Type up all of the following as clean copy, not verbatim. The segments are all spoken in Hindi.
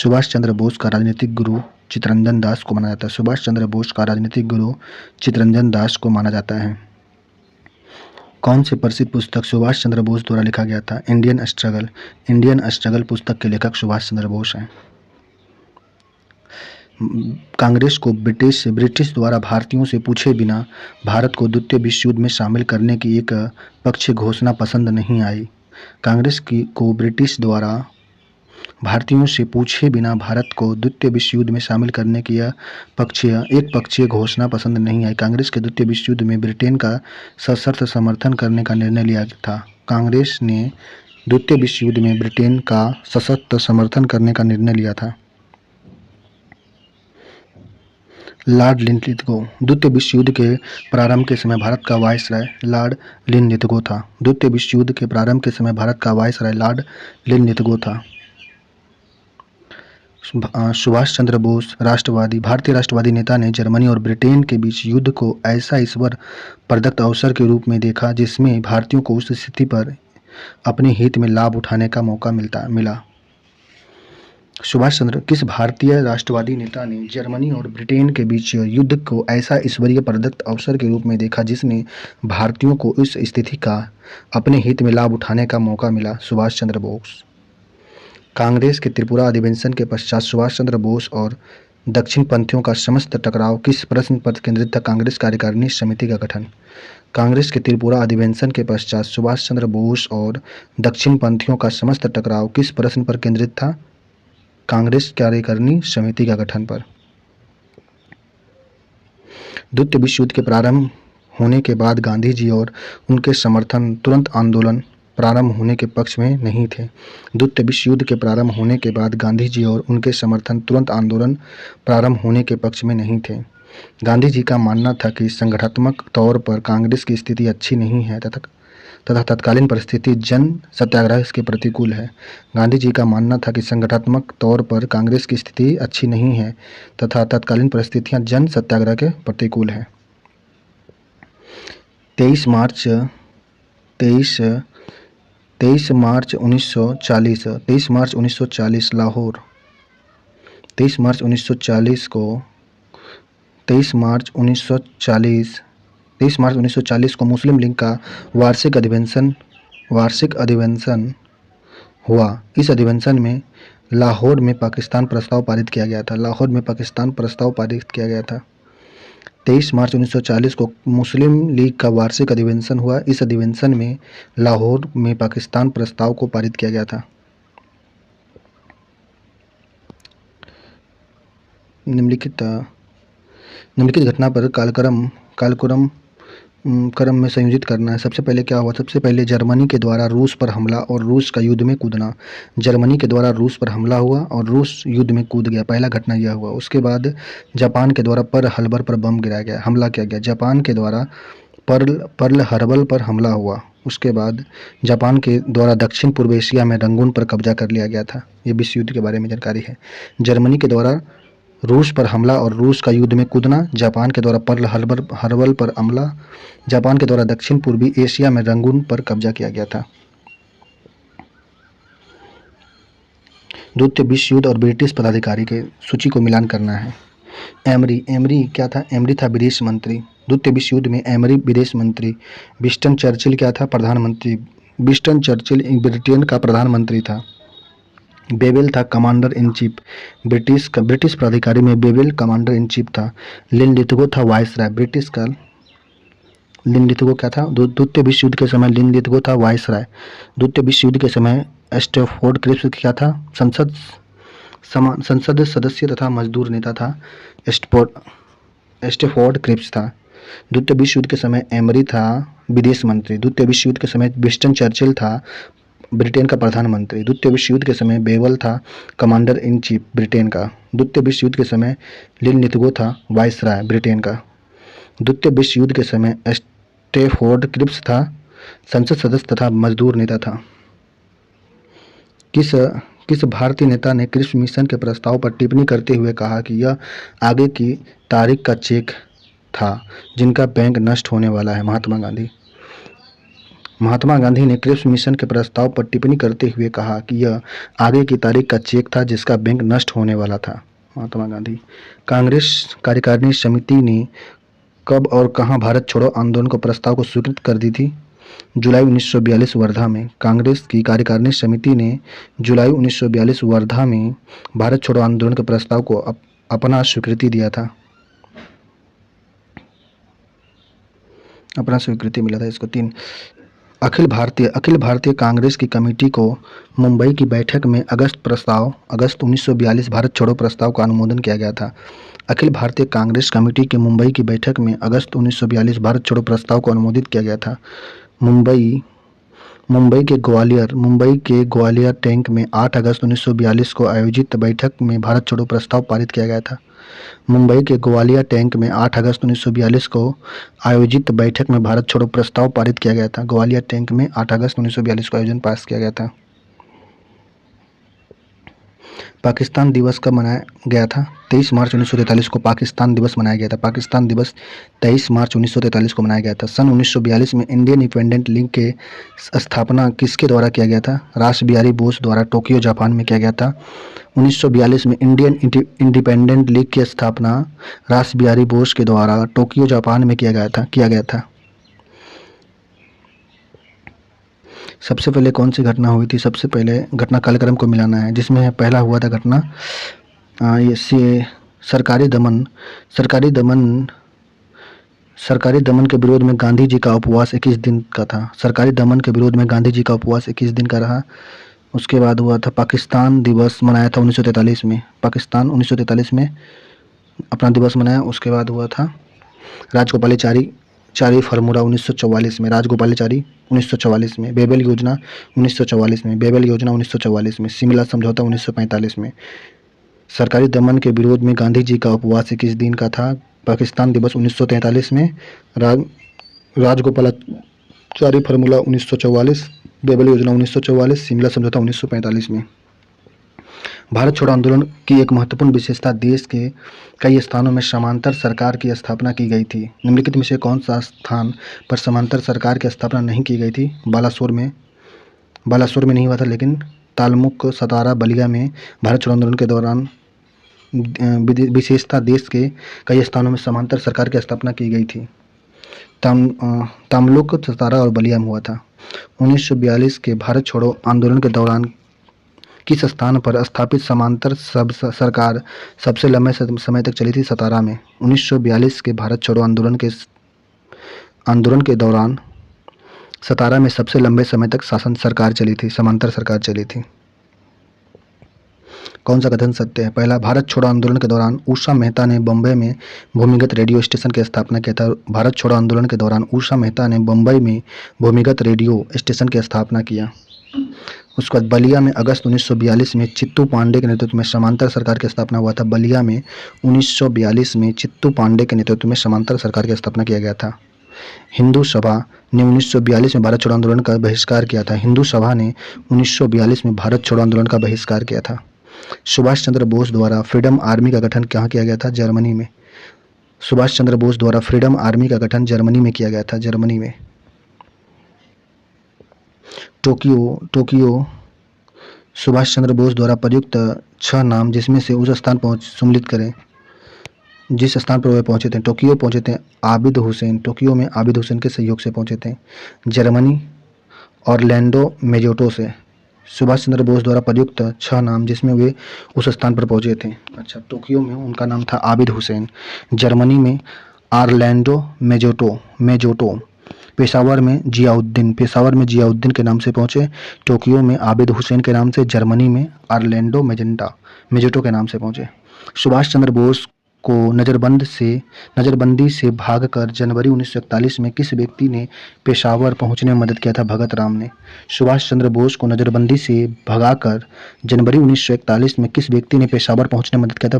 सुभाष चंद्र बोस का राजनीतिक गुरु चित्तरंजन दास को माना जाता है। सुभाष चंद्र बोस का राजनीतिक गुरु चित्तरंजन दास को माना जाता है। कौन सी प्रसिद्ध पुस्तक सुभाष चंद्र बोस द्वारा लिखा गया था? Indian struggle. इंडियन स्ट्रगल पुस्तक के लेखक सुभाष चंद्र बोस हैं। कांग्रेस को ब्रिटिश द्वारा भारतीयों से पूछे बिना भारत को द्वितीय विश्व युद्ध में शामिल करने की एक पक्षीय घोषणा पसंद नहीं आई। कांग्रेस को ब्रिटिश द्वारा भारतीयों से पूछे बिना भारत को द्वितीय विश्व युद्ध में शामिल करने की एक पक्षीय घोषणा पसंद नहीं आई। कांग्रेस के द्वितीय विश्व युद्ध में ब्रिटेन का सशर्त समर्थन करने का निर्णय लिया था। कांग्रेस ने द्वितीय विश्व युद्ध में ब्रिटेन का सशर्त समर्थन करने का निर्णय लिया था। Lord Linlithgow. द्वितीय विश्व युद्ध के प्रारंभ के समय भारत का वायसराय लॉर्ड लिनलिथगो था। द्वितीय विश्व युद्ध के प्रारंभ के समय भारत का वायसराय लॉर्ड लिनलिथगो था। सुभाष चंद्र बोस भारतीय राष्ट्रवादी नेता ने जर्मनी और ब्रिटेन के बीच युद्ध को ऐसा ईश्वर प्रदत्त अवसर के रूप में देखा जिसमें भारतीयों को उस स्थिति पर अपने हित में लाभ उठाने का मौका मिला। किस भारतीय राष्ट्रवादी नेता ने जर्मनी और ब्रिटेन के बीच युद्ध को ऐसा ईश्वरीय प्रदत्त अवसर के रूप में देखा जिसने भारतीयों को उस स्थिति का अपने हित में लाभ उठाने का मौका मिला? सुभाष चंद्र बोस। कांग्रेस के त्रिपुरा अधिवेशन के पश्चात सुभाष चंद्र बोस और दक्षिण पंथियों का समस्त टकराव किस प्रश्न पर केंद्रित था? कांग्रेस कार्यकारिणी समिति का गठन। कांग्रेस के त्रिपुरा अधिवेशन के पश्चात सुभाष चंद्र बोस और दक्षिण पंथियों का समस्त टकराव किस प्रश्न पर केंद्रित था? कांग्रेस कार्यकारिणी समिति का गठन पर। द्वितीय विश्व युद्ध के प्रारंभ होने के बाद गांधी जी और उनके समर्थन तुरंत आंदोलन प्रारंभ होने के पक्ष में नहीं थे। द्वितीय विश्व युद्ध के प्रारंभ होने के बाद गांधी जी और उनके समर्थन तुरंत आंदोलन प्रारंभ होने के पक्ष में नहीं थे। गांधी जी का मानना था कि संगठनात्मक तौर पर कांग्रेस की स्थिति अच्छी नहीं है तथा तत्कालीन परिस्थिति जन सत्याग्रह के प्रतिकूल है। गांधी जी का मानना था कि संगठनात्मक तौर पर कांग्रेस की स्थिति अच्छी नहीं है तथा तत्कालीन परिस्थितियां जन सत्याग्रह के प्रतिकूल है। 23 मार्च 1940 लाहौर। 23 मार्च 1940 को मुस्लिम लीग का वार्षिक अधिवेशन हुआ। इस अधिवेशन में लाहौर में पाकिस्तान प्रस्ताव पारित किया गया था। 23 मार्च 1940 को मुस्लिम लीग का वार्षिक अधिवेशन हुआ। इस अधिवेशन में लाहौर में पाकिस्तान प्रस्ताव को पारित किया गया था। निम्नलिखित घटना पर कालक्रम में संयोजित करना है। सबसे पहले क्या हुआ? सबसे पहले जर्मनी के द्वारा रूस पर हमला और रूस का युद्ध में कूदना। जर्मनी के द्वारा रूस पर हमला हुआ और रूस युद्ध में कूद गया, पहला घटना यह हुआ। उसके बाद जापान के द्वारा पर्ल हार्बर पर बम गिराया गया, हमला किया गया। जापान के द्वारा पर्ल हार्बर पर हमला हुआ। उसके बाद जापान के द्वारा दक्षिण पूर्व एशिया में रंगून पर कब्जा कर लिया गया था। ये विश्व युद्ध के बारे में जानकारी है। जर्मनी के द्वारा रूस पर हमला और रूस का युद्ध में कूदना, जापान के द्वारा पर्ल हार्बर पर हमला, जापान के द्वारा दक्षिण पूर्वी एशिया में रंगून पर कब्जा किया गया था। द्वितीय विश्व युद्ध और ब्रिटिश पदाधिकारी के सूची को मिलान करना है। एमरी क्या था? एमरी था विदेश मंत्री। द्वितीय विश्व युद्ध में एमरी विदेश मंत्री। विंस्टन चर्चिल क्या था? प्रधानमंत्री। विंस्टन चर्चिल ब्रिटेन का प्रधानमंत्री था। बेवेल था कमांडर इन चीफ। ब्रिटिश प्राधिकारी में बेवेल कमांडर इन चीफ था। लिनलिथगो था वायसराय। ब्रिटिश का लिनलिथगो क्या था? द्वितीय विश्व युद्ध के समय लिनलिथगो था वायसराय। द्वितीय विश्व युद्ध के समय स्टैफोर्ड क्रिप्स क्या था? संसद सदस्य तथा मजदूर नेता था। स्टैफोर्ड क्रिप्स था। द्वितीय विश्व युद्ध के समय एमरी था विदेश मंत्री। द्वितीय विश्व युद्ध के समय विंस्टन चर्चिल था ब्रिटेन का प्रधानमंत्री। द्वितीय विश्व युद्ध के समय बेवेल था कमांडर इन चीफ ब्रिटेन का। द्वितीय विश्व युद्ध के समय लिनलिथगो था वायसराय ब्रिटेन का। द्वितीय विश्व युद्ध के समय स्टैफोर्ड क्रिप्स था संसद सदस्य तथा मजदूर नेता था। किस भारतीय नेता ने क्रिप्स मिशन के प्रस्ताव पर टिप्पणी करते हुए कहा कि यह आगे की तारीख का चेक था जिनका बैंक नष्ट होने वाला है? महात्मा गांधी। महात्मा गांधी ने क्रिप्स मिशन के प्रस्ताव पर टिप्पणी करते हुए कहा कि यह आगे की तारीख का चेक था जिसका बैंक नष्ट होने वाला था। महात्मा गांधी। कांग्रेस कार्यकारिणी समिति ने कब और कहां भारत छोड़ो आंदोलन को प्रस्ताव को स्वीकृत कर दी थी? जुलाई 1942 वर्धा में। कांग्रेस की कार्यकारिणी समिति ने जुलाई 1942 वर्धा में भारत छोड़ो आंदोलन के प्रस्ताव को अपना स्वीकृति दिया था, अपना स्वीकृति मिला था इसको। 3 अखिल भारतीय कांग्रेस की कमेटी को मुंबई की बैठक में अगस्त 1942 भारत छोड़ो प्रस्ताव का अनुमोदन किया गया था। अखिल भारतीय कांग्रेस कमेटी की मुंबई की बैठक में अगस्त 1942 भारत छोड़ो प्रस्ताव को अनुमोदित किया गया था। मुंबई के ग्वालियर टैंक में 8 अगस्त 1942 को आयोजित बैठक में भारत छोड़ो प्रस्ताव पारित किया गया था। मुंबई के ग्वालियर टैंक में 8 अगस्त 1942 को आयोजित बैठक में भारत छोड़ो प्रस्ताव पारित किया गया था। ग्वालियर टैंक में 8 अगस्त 1942 को आयोजन पास किया गया था। पाकिस्तान दिवस कब मनाया गया था? 23 मार्च 1943 को पाकिस्तान दिवस मनाया गया था। पाकिस्तान दिवस 23 मार्च 1943 को मनाया गया था। सन 1942 में इंडियन इंडिपेंडेंट लीग के स्थापना किसके द्वारा किया गया था? रास बिहारी बोस द्वारा टोक्यो जापान में किया गया था। 1942 में इंडियन इंडिपेंडेंट लीग की स्थापना रास बिहारी बोस के द्वारा टोक्यो जापान में किया गया था। सबसे पहले कौन सी घटना हुई थी? सबसे पहले घटना कालक्रम को मिलाना है, जिसमें पहला हुआ था घटना ये सरकारी दमन के विरोध में गांधी जी का उपवास 21 दिन का था। सरकारी दमन के विरोध में गांधी जी का उपवास 21 दिन का रहा। उसके बाद हुआ था पाकिस्तान दिवस मनाया था 1943 में। पाकिस्तान 1943 में अपना दिवस मनाया। उसके बाद हुआ था राजगोपालाचारी फार्मूला 1944 में। राजगोपालाचारी 1944 में। बेबल योजना 1944 में। बेबल योजना 1944 में। शिमला समझौता 1945 में। सरकारी दमन के विरोध में गांधी जी का उपवास 21 दिन का था। पाकिस्तान दिवस 1943 में। राजगोपालाचारी फार्मूला 1944, बेबल योजना 1944, शिमला समझौता 1945 में। भारत छोड़ो आंदोलन की एक महत्वपूर्ण विशेषता देश के कई स्थानों में समांतर सरकार की स्थापना की गई थी। निम्नलिखित में से कौन सा स्थान पर समांतर सरकार की स्थापना नहीं की गई थी? बालासोर में नहीं हुआ था, लेकिन तालमुक, सतारा, बलिया में भारत छोड़ो आंदोलन के दौरान विशेषता देश के कई स्थानों में समांतर सरकार की स्थापना की गई थी। तामलुक, सतारा और बलिया में हुआ था। 1942 के भारत छोड़ो आंदोलन के दौरान किस स्थान पर स्थापित समांतर सरकार सबसे लंबे समय तक चली थी? सतारा में। 1942 के भारत छोड़ो आंदोलन के दौरान सतारा में सबसे लंबे समय तक शासन सरकार चली थी, समांतर सरकार चली थी। कौन सा कथन सत्य है? पहला, भारत छोड़ो आंदोलन के दौरान उषा मेहता ने बम्बई में भूमिगत रेडियो स्टेशन की स्थापना किया था। भारत छोड़ो आंदोलन के दौरान उषा मेहता ने बम्बई में भूमिगत रेडियो स्टेशन की स्थापना किया। उसके बाद बलिया में अगस्त 1942 में चित्तू पांडे के नेतृत्व में समांतर सरकार की स्थापना हुआ था। बलिया में 1942 में चित्तू पांडे के नेतृत्व में समांतर सरकार की स्थापना किया गया था। हिंदू सभा ने 1942 में भारत छोड़ो आंदोलन का बहिष्कार किया था। हिंदू सभा ने 1942 में भारत छोड़ो आंदोलन का बहिष्कार किया था। सुभाष चंद्र बोस द्वारा फ्रीडम आर्मी का गठन कहाँ किया गया था? जर्मनी में। सुभाष चंद्र बोस द्वारा फ्रीडम आर्मी का गठन जर्मनी में किया गया था। जर्मनी में। टोक्यो सुभाष चंद्र बोस द्वारा प्रयुक्त 6 नाम जिसमें से उस स्थान सम्मिलित करें जिस स्थान पर वे पहुंचे थे। टोक्यो पहुंचे थे आबिद हुसैन। टोक्यो में आबिद हुसैन के सहयोग से पहुंचे थे। जर्मनी ऑरलैंडो मेजोटो से। सुभाष चंद्र बोस द्वारा प्रयुक्त 6 नाम जिसमें वे उस स्थान पर पहुंचे थे। अच्छा, टोक्यो में उनका नाम था आबिद हुसैन। जर्मनी में ऑरलैंडो मेजोटो। पेशावर में जियाउद्दीन के नाम से पहुंचे। टोक्यो में आबिद हुसैन के नाम से। जर्मनी में ऑरलैंडो मेजोटो के नाम से पहुंचे। सुभाष चंद्र बोस को नज़रबंदी से भागकर जनवरी 1941 में किस व्यक्ति ने पेशावर पहुंचने में मदद किया था? भगत राम ने। सुभाष चंद्र बोस को नज़रबंदी से भगाकर जनवरी 1941 में किस व्यक्ति ने पेशावर पहुंचने में मदद किया था?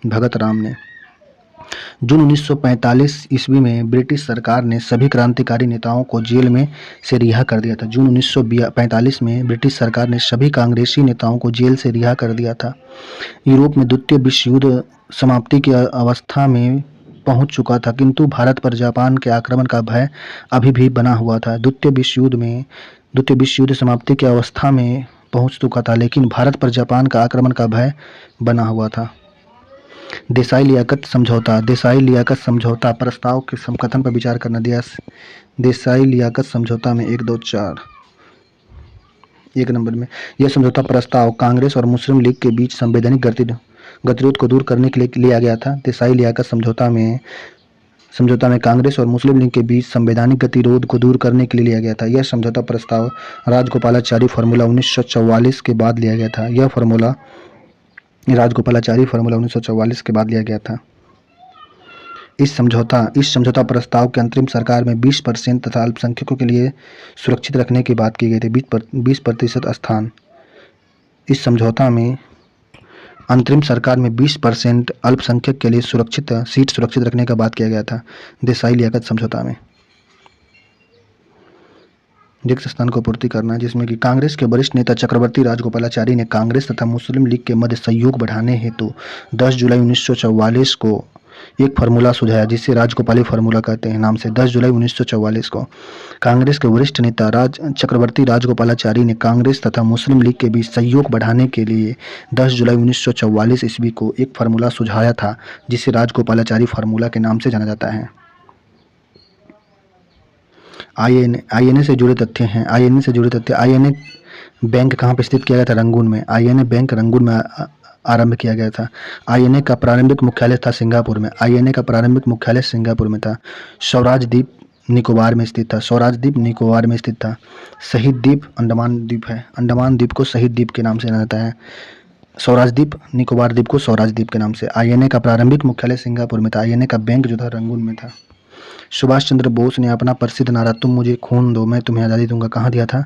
भगत राम ने। जून 1945 ईस्वी में ब्रिटिश सरकार ने सभी क्रांतिकारी नेताओं को जेल में से रिहा कर दिया था। जून 1945 में ब्रिटिश सरकार ने सभी कांग्रेसी नेताओं को जेल से रिहा कर दिया था। यूरोप में द्वितीय विश्व युद्ध समाप्ति की अवस्था में पहुंच चुका था, किंतु भारत पर जापान के आक्रमण का भय अभी भी बना हुआ था। द्वितीय विश्व युद्ध समाप्ति की अवस्था में पहुंच चुका था, लेकिन भारत पर जापान का आक्रमण का भय बना हुआ था। देसाई लियाकत समझौता प्रस्ताव के समकथन पर विचार करना दिया। देसाई लियाकत समझौता में 1, 2, 4 1 नंबर में यह समझौता प्रस्ताव कांग्रेस और मुस्लिम लीग के बीच संवैधानिक गतिरोध को दूर करने के लिए लिया गया था। देसाई लियाकत समझौता में कांग्रेस और मुस्लिम लीग के बीच संवैधानिक गतिरोध को दूर करने के लिए लिया गया था। यह समझौता प्रस्ताव राजगोपालाचारी फार्मूला 1944 के बाद लिया गया था। राजगोपालाचारी फार्मूला 1944 के बाद लिया गया था। इस समझौता प्रस्ताव के अंतरिम सरकार में 20% तथा अल्पसंख्यकों के लिए सुरक्षित रखने की बात की गई थी। 20% स्थान। इस समझौता में अंतरिम सरकार में 20% अल्पसंख्यक के लिए सीट सुरक्षित रखने का बात किया गया था देसाई लियाकत समझौता में। रिक्त स्थान को पूर्ति करना, जिसमें कि कांग्रेस के वरिष्ठ नेता चक्रवर्ती राजगोपालाचारी ने कांग्रेस तथा मुस्लिम लीग के मध्य सहयोग बढ़ाने हेतु 10 जुलाई 1944 को एक फार्मूला सुझाया, जिसे राजगोपाली फार्मूला कहते हैं नाम से। 10 जुलाई 1944 को कांग्रेस के वरिष्ठ नेता चक्रवर्ती राजगोपालाचारी ने कांग्रेस तथा मुस्लिम लीग के बीच सहयोग बढ़ाने के लिए 10 जुलाई 1944 ईस्वी को एक फार्मूला सुझाया था, जिसे राजगोपालाचारी फार्मूला के नाम से जाना जाता है। आईएनए से जुड़े तथ्य हैं। आईएनए बैंक कहाँ पर स्थित किया गया था? रंगून में। आईएनए बैंक रंगून में आरंभ किया गया था। आईएनए का प्रारंभिक मुख्यालय था सिंगापुर में। आईएनए का प्रारंभिक मुख्यालय सिंगापुर में था। स्वराज द्वीप निकोबार में स्थित था। शहीद द्वीप अंडमान द्वीप है। अंडमान द्वीप को शहीद द्वीप के नाम से जाना जाता है। स्वराज द्वीप निकोबार द्वीप को स्वराज द्वीप के नाम से। आईएनए का प्रारंभिक मुख्यालय सिंगापुर में था। आईएनए का बैंक जो था रंगून में था। सुभाष चंद्र बोस ने अपना प्रसिद्ध नारा तुम मुझे खून दो मैं तुम्हें आज़ादी दूंगा कहाँ दिया था?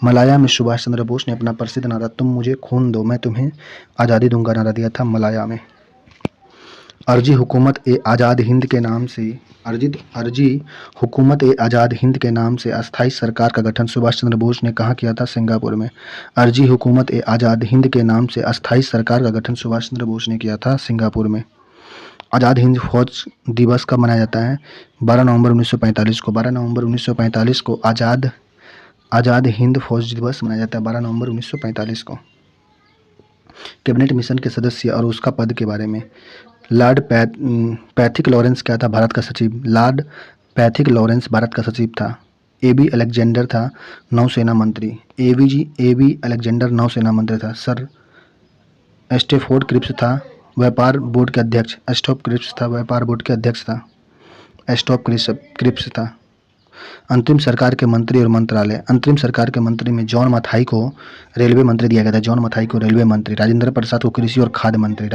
मलाया में सुभाष चंद्र बोस ने अपना प्रसिद्ध नारा तुम मुझे खून दो मैं तुम्हें आज़ादी दूंगा नारा दिया था मलाया में। अर्जी हुकूमत ए आज़ाद हिंद के नाम से अस्थायी सरकार का गठन सुभाष चंद्र बोस ने कहाँ किया था? सिंगापुर में। अर्जी हुकूमत ए आज़ाद हिंद के नाम से अस्थायी सरकार का गठन सुभाष चंद्र बोस ने किया था सिंगापुर में। आज़ाद हिंद फौज दिवस कब मनाया जाता है? 12 नवंबर 1945 को। 12 नवंबर 1945 को आज़ाद हिंद फौज दिवस मनाया जाता है 12 नवंबर 1945 को। कैबिनेट मिशन के सदस्य और उसका पद के बारे में। लॉर्ड पैथिक लॉरेंस क्या था? भारत का सचिव। लॉर्ड पैथिक लॉरेंस भारत का सचिव था। एबी अलेक्जेंडर था नौसेना मंत्री। एबी अलेक्जेंडर नौसेना मंत्री था। सर स्टेफोर्ड क्रिप्स था व्यापार बोर्ड के अध्यक्ष। क्रिप्स था। अंतरिम सरकार के मंत्री और मंत्रालय। अंतरिम सरकार के मंत्री में जॉन मथाई को रेलवे मंत्री दिया गया था। राजेंद्र प्रसाद को कृषि और खाद्य मंत्री।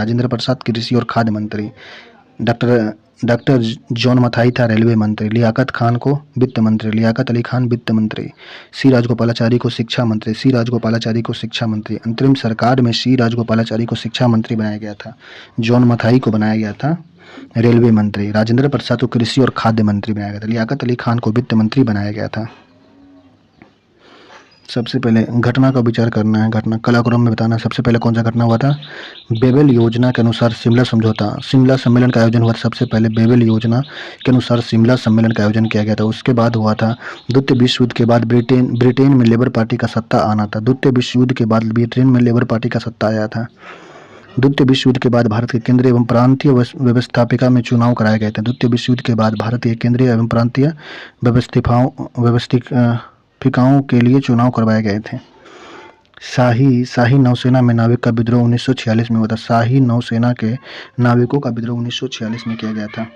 डॉक्टर जॉन मथाई था रेलवे मंत्री। लियाकत अली खान वित्त मंत्री। सी राजगोपालाचारी को शिक्षा मंत्री। अंतरिम सरकार में सी राजगोपालाचारी को शिक्षा मंत्री बनाया गया था। जॉन मथाई को बनाया गया था रेलवे मंत्री। राजेंद्र प्रसाद को कृषि और खाद्य मंत्री बनाया गया था। लियाकत अली खान को वित्त मंत्री बनाया गया था। सबसे पहले घटना का विचार करना है। घटना कालक्रम में बताना। सबसे पहले कौन सा घटना हुआ था? बेबेल योजना के अनुसार शिमला सम्मेलन का आयोजन हुआ। सबसे पहले बेबेल योजना के अनुसार शिमला सम्मेलन का आयोजन किया गया था। उसके बाद हुआ था द्वितीय विश्व युद्ध के बाद ब्रिटेन में लेबर पार्टी का सत्ता आना था। द्वितीय विश्व युद्ध के बाद ब्रिटेन में लेबर पार्टी का सत्ता आया था। द्वितीय विश्व युद्ध के बाद भारत के केंद्रीय एवं प्रांतीय व्यवस्थापिका में चुनाव कराए गए थे। द्वितीय विश्व युद्ध के बाद भारतीय केंद्रीय एवं प्रांतीय व्यवस्थापिकाओं के लिए चुनाव करवाए गए थे। शाही नौसेना में नाविक का विद्रोह 1946 में हुआ था। शाही नौसेना के नाविकों का विद्रोह 1946 में किया गया था।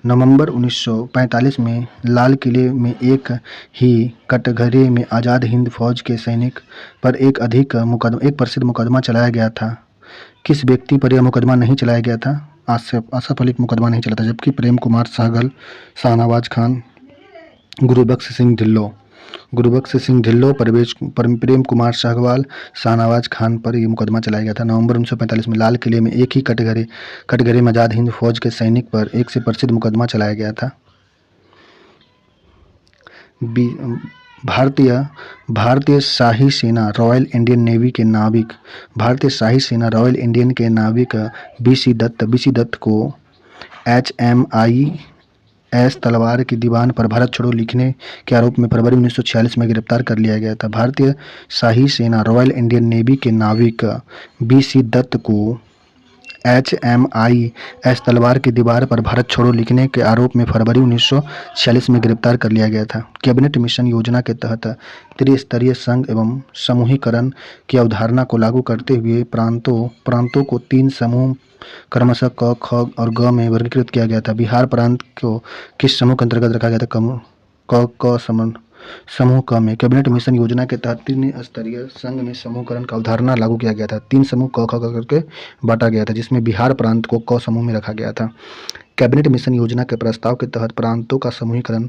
नवंबर 1945 में लाल किले में एक ही कटघरे में आज़ाद हिंद फौज के सैनिक पर एक प्रसिद्ध मुकदमा चलाया गया था। किस व्यक्ति पर यह मुकदमा नहीं चलाया गया था? आसफ अली मुकदमा नहीं चला था, जबकि प्रेम कुमार सहगल, शाहनवाज खान, गुरुबख्श सिंह ढिल्लों, प्रेम कुमार सहगवाल, शाहनवाज खान पर यह मुकदमा चलाया गया था। नवंबर 1945 में लाल किले में एक ही कटघरे में आज़ाद हिंद फौज के सैनिक पर एक से प्रसिद्ध मुकदमा चलाया गया था। भारतीय भारतीय शाही सेना रॉयल इंडियन नेवी के नाविक भारतीय शाही सेना रॉयल इंडियन के नाविक बीसी दत्त को HMIS तलवार की दीवान पर भारत छोड़ो लिखने के आरोप में फरवरी 1946 में गिरफ्तार कर लिया गया था। भारतीय शाही सेना रॉयल इंडियन नेवी के नाविक BC दत्त को HMIS तलवार की दीवार पर भारत छोड़ो लिखने के आरोप में फरवरी 1946 में गिरफ्तार कर लिया गया था। कैबिनेट मिशन योजना के तहत त्रिस्तरीय संघ एवं समूहीकरण की अवधारणा को लागू करते हुए प्रांतों को 3 समूह क्रमशः क, ख और ग में वर्गीकृत किया गया था। बिहार प्रांत को किस समूह के अंतर्गत रखा गया था? समूह क में। कैबिनेट मिशन योजना के तहत 3 स्तरीय संघ में समूहकरण का अवधारणा लागू किया गया था। 3 समूह क, ख करके बांटा गया था, जिसमें बिहार प्रांत को क समूह में रखा गया था। कैबिनेट मिशन योजना के प्रस्ताव के तहत प्रांतों का समूहीकरण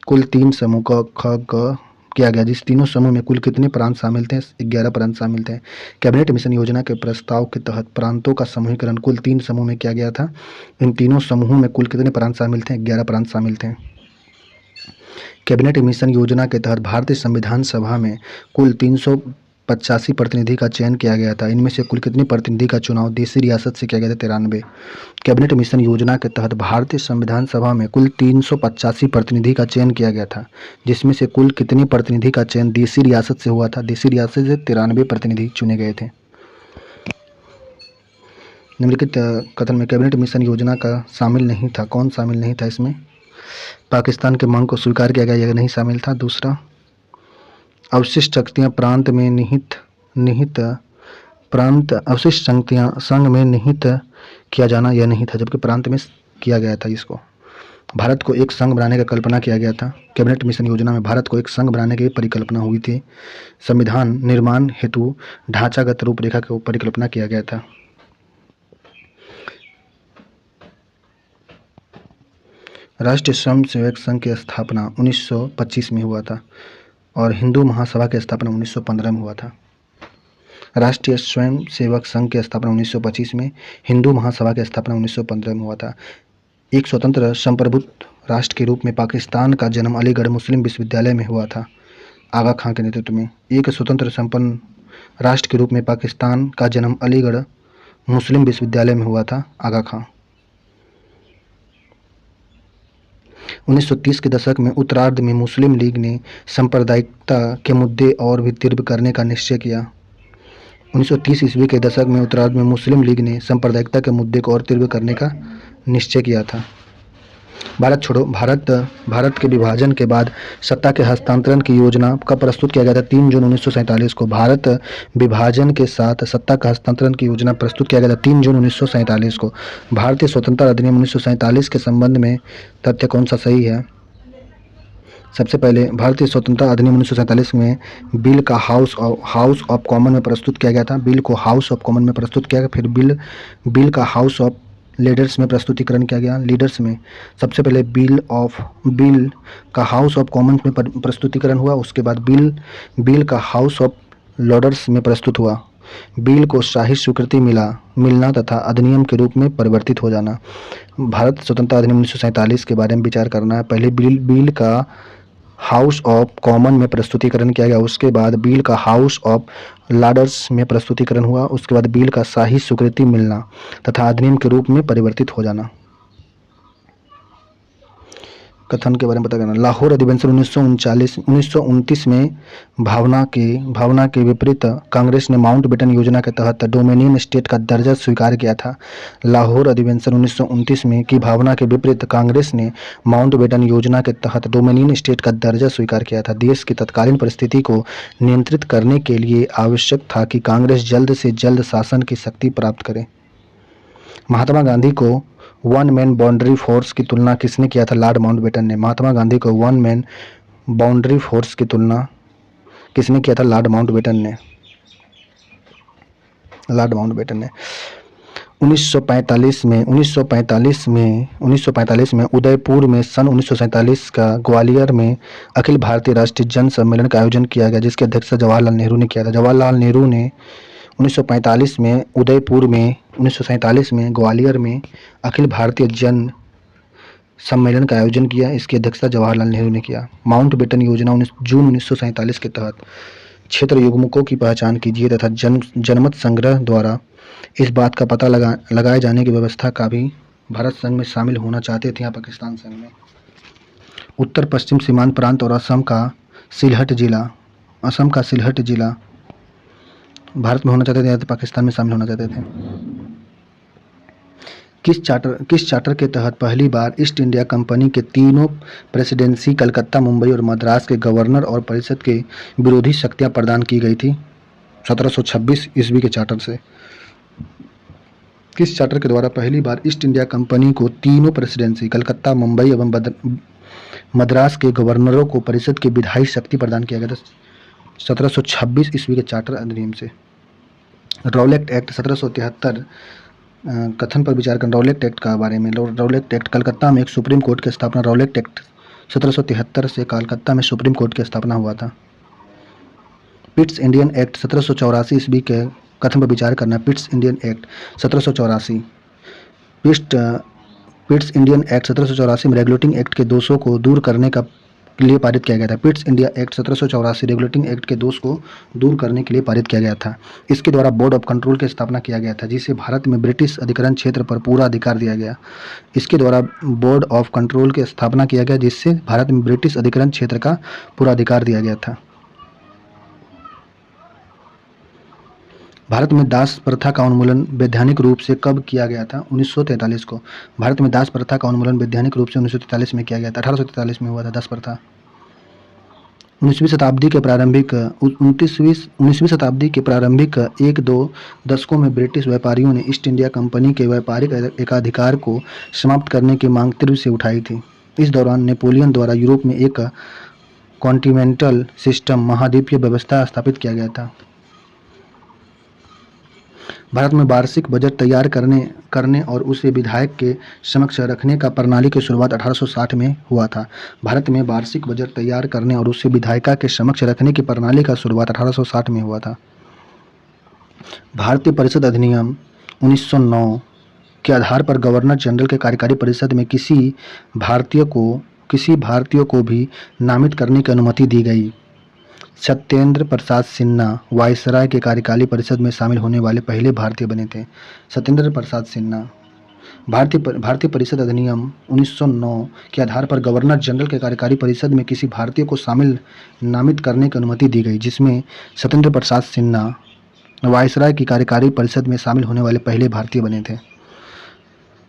कुल 3 समूह क, ख, ग किया गया, जिस तीनों समूह में कुल कितने प्रांत शामिल थे? 11 प्रांत शामिल थे। कैबिनेट मिशन योजना के प्रस्ताव के तहत प्रांतों का समूहीकरण कुल 3 समूह में किया गया था। इन तीनों समूहों में कुल कितने प्रांत शामिल थे? 11 प्रांत शामिल थे। कैबिनेट मिशन योजना के तहत भारतीय संविधान सभा में कुल 385 प्रतिनिधि का चयन किया गया था। इनमें से कुल कितने प्रतिनिधि का चुनाव देशी रियासत से किया गया था? 93। कैबिनेट मिशन योजना के तहत भारतीय संविधान सभा में कुल 385 प्रतिनिधि का चयन किया गया था, जिसमें से कुल कितने प्रतिनिधि का चयन देशी रियासत से हुआ था? देशी रियासत से 93 प्रतिनिधि चुने गए थे। निम्नलिखित कथन में कैबिनेट मिशन योजना का शामिल नहीं था। कौन शामिल नहीं था इसमें? पाकिस्तान के मांग को स्वीकार किया गया, यह नहीं शामिल था। दूसरा, अवशिष्ट शक्तियां प्रांत में निहित अवशिष्ट शक्तियां संघ में निहित किया जाना, यह नहीं था, जबकि प्रांत में किया गया था। इसको भारत को एक संघ बनाने का कल्पना किया गया था। कैबिनेट मिशन योजना में भारत को एक संघ बनाने की परिकल्पना हुई थी। संविधान निर्माण हेतु ढांचागत रूपरेखा की परिकल्पना किया गया था। राष्ट्रीय स्वयंसेवक संघ की स्थापना 1925 में हुआ था और हिंदू महासभा की स्थापना 1915 में हुआ था। राष्ट्रीय स्वयंसेवक संघ की स्थापना 1925 में, हिंदू महासभा की स्थापना 1915 में हुआ था। एक स्वतंत्र संप्रभुत्व राष्ट्र के रूप में पाकिस्तान का जन्म अलीगढ़ मुस्लिम विश्वविद्यालय में हुआ था, आगा खां के नेतृत्व में। एक स्वतंत्र संपन्न राष्ट्र के रूप में पाकिस्तान का जन्म अलीगढ़ मुस्लिम विश्वविद्यालय में हुआ था, आगा खां। 1930 के दशक में उत्तरार्ध में मुस्लिम लीग ने सांप्रदायिकता के मुद्दे और भी तीव्र करने का निश्चय किया। 1930 ईस्वी के दशक में उत्तरार्ध में मुस्लिम लीग ने सांप्रदायिकता के मुद्दे को और तीव्र करने का निश्चय किया था। भारत के विभाजन के बाद सत्ता के हस्तांतरण की योजना कब प्रस्तुत किया गया था? 3 जून 1947 को भारत विभाजन के साथ सत्ता का हस्तांतरण की योजना प्रस्तुत किया गया था। 3 जून 1947 को। भारतीय स्वतंत्रता अधिनियम 1947 के संबंध में तथ्य कौन सा सही है? सबसे पहले भारतीय स्वतंत्रता अधिनियम 1947 में बिल का हाउस ऑफ कॉमन में प्रस्तुत किया गया था। बिल को हाउस ऑफ कॉमन में प्रस्तुत किया गया, फिर बिल का हाउस ऑफ लीडर्स में प्रस्तुतिकरण किया गया। लीडर्स में सबसे पहले बिल का हाउस ऑफ कॉमन्स में प्रस्तुतिकरण हुआ, उसके बाद बिल का हाउस ऑफ लॉर्ड्स में प्रस्तुत हुआ। बिल को शाही स्वीकृति मिलना तथा अधिनियम के रूप में परिवर्तित हो जाना। भारत स्वतंत्रता अधिनियम 1947 के बारे में विचार करना है। पहले बिल का हाउस ऑफ कॉमन में प्रस्तुतिकरण किया गया, उसके बाद बिल का हाउस ऑफ लॉर्ड्स में प्रस्तुतिकरण हुआ, उसके बाद बिल का शाही स्वीकृति मिलना तथा अधिनियम के रूप में परिवर्तित हो जाना। कथन के बारे में पता करना। लाहौर अधिवेशन 1929 में भावना के विपरीत कांग्रेस ने माउंटबेटन योजना के तहत डोमिनियन स्टेट का दर्जा स्वीकार किया था। लाहौर अधिवेशन 1929 में की भावना के विपरीत कांग्रेस ने माउंटबेटन योजना के तहत डोमिनियन स्टेट का दर्जा स्वीकार किया था। देश की तत्कालीन परिस्थिति को नियंत्रित करने के लिए आवश्यक था कि कांग्रेस जल्द से जल्द शासन की शक्ति प्राप्त करे। महात्मा गांधी को वन मैन बाउंड्री फोर्स की तुलना किसने किया था? लॉर्ड माउंटबेटन ने। महात्मा गांधी को वन मैन बाउंड्री फोर्स की तुलना किसने किया था? लॉर्ड माउंटबेटन ने। 1945 में उदयपुर में सन 1947 का ग्वालियर में अखिल भारतीय राष्ट्रीय जन सम्मेलन का आयोजन किया गया, जिसकी अध्यक्षता जवाहरलाल नेहरू ने किया था। जवाहरलाल नेहरू ने 1945 में उदयपुर में, 1947 में ग्वालियर में अखिल भारतीय सम्मेलन का आयोजन किया। इसकी अध्यक्षता जवाहरलाल नेहरू ने किया। माउंटबेटन योजना जून 1947 के तहत क्षेत्र युग्मकों की पहचान कीजिए तथा जनमत संग्रह द्वारा इस बात का पता लगाए जाने की व्यवस्था का भी भारत संघ में शामिल होना चाहते थे या पाकिस्तान संघ में। उत्तर पश्चिम सीमांत प्रांत और असम का सिलहट जिला भारत में होना चाहते थे या पाकिस्तान में शामिल होना चाहते थे। किस चार्टर के तहत पहली बार ईस्ट इंडिया कंपनी के तीनों प्रेसिडेंसी कलकत्ता, मुंबई और मद्रास के गवर्नर और परिषद के विरोधी शक्तियां प्रदान की गई थी? 1726 ईस्वी के चार्टर से। किस चार्टर के द्वारा पहली बार ईस्ट इंडिया कंपनी को तीनों प्रेसिडेंसी कलकत्ता, मुंबई एवं मद्रास के गवर्नरों को परिषद की विधायी शक्ति प्रदान किया गया था? 1726 ईस्वी के चार्टर अधिनियम से। रॉलेट एक्ट 1773 कथन पर विचार कर रॉलेट एक्ट का बारे में। रॉलेट एक्ट कलकत्ता में एक सुप्रीम कोर्ट की स्थापना। रॉलेट एक्ट 1773 से कलकत्ता में सुप्रीम कोर्ट की स्थापना हुआ था। पिट्स इंडियन एक्ट 1784 ईस्वी के कथन पर विचार करना। पिट्स इंडियन एक्ट 1784। पिट्स इंडियन एक्ट 1784 में रेगुलेटिंग एक्ट के दोषों को दूर करने के लिए पारित किया गया था। Pitt's India act 1784 regulating act के दोष को दूर करने के लिए पारित किया गया था। इसके द्वारा बोर्ड ऑफ कंट्रोल की स्थापना किया गया था, जिसे भारत में ब्रिटिश अधिग्रहण क्षेत्र पर पूरा अधिकार दिया गया। इसके द्वारा बोर्ड ऑफ कंट्रोल की स्थापना किया गया, जिससे भारत में ब्रिटिश अधिग्रहण क्षेत्र का पूरा अधिकार दिया गया था। भारत में दास प्रथा का उन्मूलन वैधानिक रूप से कब किया गया था? 1943 को। भारत में दास प्रथा का उन्मूलन वैधानिक रूप से 1943 में किया गया था। 1843 में हुआ था दास प्रथा। 19वीं शताब्दी के प्रारंभिक 1-2 दशकों में ब्रिटिश व्यापारियों ने ईस्ट इंडिया कंपनी के व्यापारिक एकाधिकार को समाप्त करने की मांग तीव्र से उठाई थी। इस दौरान नेपोलियन द्वारा यूरोप में एक कॉन्टिनेंटल सिस्टम महाद्वीपीय व्यवस्था स्थापित किया गया था। भारत में वार्षिक बजट तैयार करने और उसे विधायक के समक्ष रखने का प्रणाली की शुरुआत 1860 में हुआ था। भारत में वार्षिक बजट तैयार करने और उसे विधायिका के समक्ष रखने की प्रणाली का शुरुआत 1860 में हुआ था। भारतीय परिषद अधिनियम 1909 के आधार पर गवर्नर जनरल के कार्यकारी परिषद में किसी भारतीय को भी नामित करने की अनुमति दी गई। सत्येंद्र प्रसाद सिन्हा वायसराय के कार्यकारी परिषद में शामिल होने वाले पहले भारतीय बने थे। सत्येंद्र प्रसाद सिन्हा। भारतीय परिषद अधिनियम 1909 के आधार पर गवर्नर जनरल के कार्यकारी परिषद में किसी भारतीय को नामित करने की अनुमति दी गई, जिसमें सत्येंद्र प्रसाद सिन्हा वायसराय की कार्यकारी परिषद में शामिल होने वाले पहले भारतीय बने थे।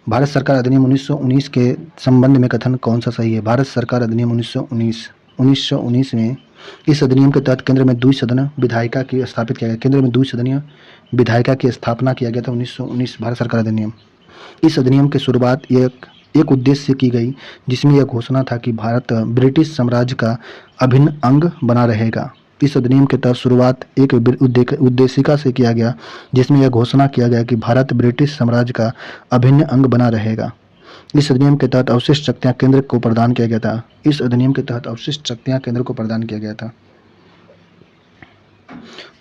भारत सरकार अधिनियम 1919 के संबंध में कथन कौन सा सही है? भारत सरकार अधिनियम 1919 में इस अधिनियम के तहत केंद्र में द्विसदन विधायिका की स्थापित किया गया। केंद्र में द्विसदनीय विधायिका की स्थापना किया गया था 1919 भारत सरकार अधिनियम। इस अधिनियम की शुरुआत एक उद्देश्य से की गई, जिसमें यह घोषणा था कि भारत ब्रिटिश साम्राज्य का अभिन्न अंग बना रहेगा। इस अधिनियम के तहत शुरुआत एक उद्देशिका से किया गया, जिसमें यह घोषणा किया गया कि भारत ब्रिटिश साम्राज्य का अभिन्न अंग बना रहेगा। इस अधिनियम के तहत अवशिष्ट शक्तियां केंद्र को प्रदान किया गया था।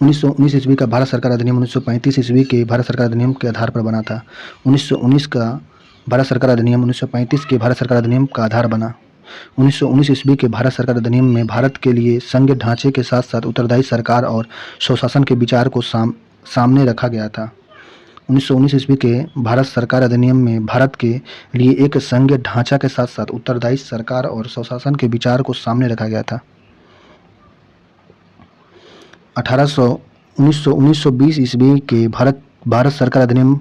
1919 ईस्वी का भारत सरकार अधिनियम 1935 ईस्वी के भारत सरकार अधिनियम के आधार पर बना था। 1919 का भारत सरकार अधिनियम 1935 के भारत सरकार अधिनियम का आधार बना। 1919 ईस्वी के भारत सरकार अधिनियम में भारत के लिए संघीय ढांचे के साथ साथ उत्तरदायी सरकार और स्वशासन के विचार को सामने रखा गया था। 1919 ईस्वी के भारत सरकार अधिनियम में भारत के लिए एक संघीय ढांचा के साथ साथ उत्तरदायी सरकार और स्वशासन के विचार को सामने रखा गया था। 1920 ईस्वी के भारत सरकार अधिनियम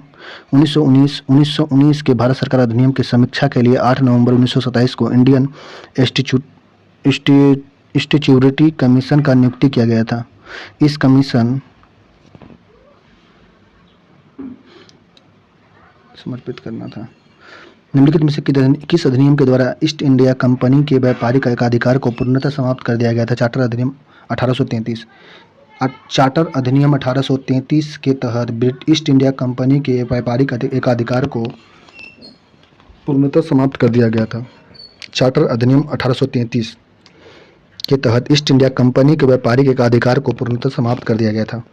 1919 के भारत सरकार अधिनियम की समीक्षा के लिए 8 नवंबर 1927 को इंडियन स्टैट्यूटरी कमीशन का नियुक्ति किया गया था। इस कमीशन समर्पित करना था। निम्नलिखित में से किस अधिनियम के द्वारा ईस्ट इंडिया कंपनी के व्यापारिक एकाधिकार को पूर्णतः समाप्त कर दिया गया था? चार्टर अधिनियम 1833। चार्टर अधिनियम 1833 के तहत ईस्ट इंडिया कंपनी के व्यापारिक एकाधिकार को पूर्णतः समाप्त कर दिया गया था। चार्टर अधिनियम 1833 के तहत ईस्ट इंडिया कंपनी के व्यापारिक एकाधिकार को पूर्णतः समाप्त कर दिया गया था।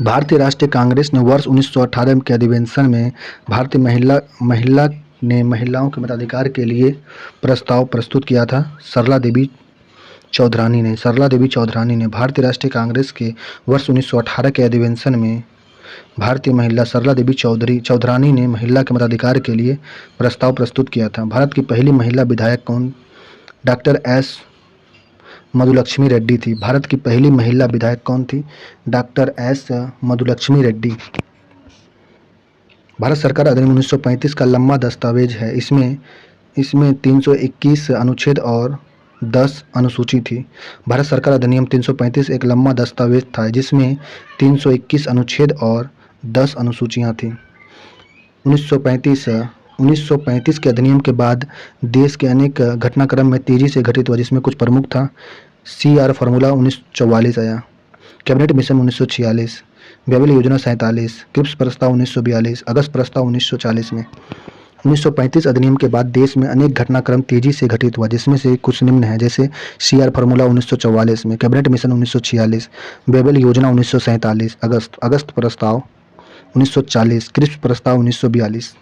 भारतीय राष्ट्रीय कांग्रेस ने वर्ष 1918 के अधिवेशन में भारतीय ने महिलाओं के मताधिकार के लिए प्रस्ताव प्रस्तुत किया था? सरला देवी चौधरानी ने। सरला देवी चौधरानी ने भारतीय राष्ट्रीय कांग्रेस के वर्ष 1918 के अधिवेशन में भारतीय महिला सरला देवी चौधरानी ने महिला के मताधिकार के लिए प्रस्ताव प्रस्तुत किया था। भारत की पहली महिला विधायक कौन? डॉक्टर एस मधुलक्ष्मी रेड्डी थी। भारत की पहली महिला विधायक कौन थी? Doctor S Madhulakshmi Reddy. भारत सरकार अधिनियम 1935 का लंबा दस्तावेज है। इसमें 321 अनुच्छेद और 10 अनुसूची थी। भारत सरकार अधिनियम 335 एक लंबा दस्तावेज था जिसमें 321 अनुच्छेद और 10 अनुसूचियां थीं। 1935 के अधिनियम के बाद देश के अनेक घटनाक्रम में तेजी से घटित हुआ, जिसमें कुछ प्रमुख था। CR फॉर्मूला 1944 आया, कैबिनेट मिशन 1946, बेबल योजना 47, क्रिप्स प्रस्ताव 1942, अगस्त प्रस्ताव 1940 में। 1935 अधिनियम के बाद देश में अनेक घटनाक्रम तेजी से घटित हुआ, जिसमें से कुछ निम्न है, जैसे CR फॉर्मूला 1944 में, कैबिनेट मिशन 1946, बेबल योजना 1947, अगस्त प्रस्ताव 1940, क्रिप्स प्रस्ताव 1942।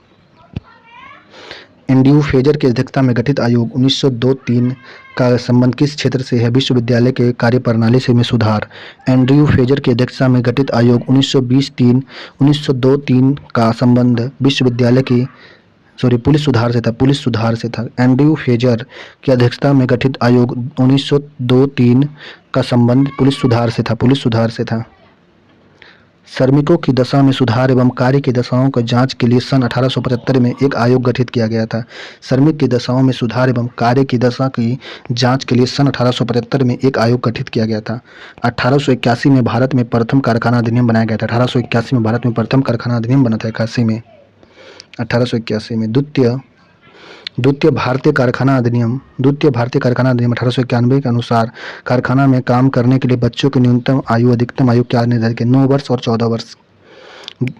एंड्रयू फेजर की अध्यक्षता में गठित आयोग 1902-3 का संबंध किस क्षेत्र से है? विश्वविद्यालय के कार्यप्रणाली से में सुधार। एंड्रयू फेजर की अध्यक्षता में गठित आयोग 1902-3 का संबंध विश्वविद्यालय की पुलिस सुधार से था। एंड्रयू फेजर की अध्यक्षता में गठित आयोग 1902-3 का संबंध पुलिस सुधार से था। श्रमिकों की दशा में सुधार एवं कार्य की दशाओं की जांच के लिए सन 1875 में एक आयोग गठित किया गया था। श्रमिक की दशाओं में सुधार एवं कार्य की दशा की जांच के लिए सन 1875 में एक आयोग गठित किया गया था। 1881 में भारत में प्रथम कारखाना अधिनियम बनाया गया था। 1881 में भारत में प्रथम कारखाना अधिनियम बना था। 1881 में द्वितीय भारतीय कारखाना अधिनियम 1891 के अनुसार कारखाना में काम करने के लिए बच्चों की न्यूनतम आयु अधिकतम आयु क्या निर्धारित की? 9 वर्ष और 14 वर्ष।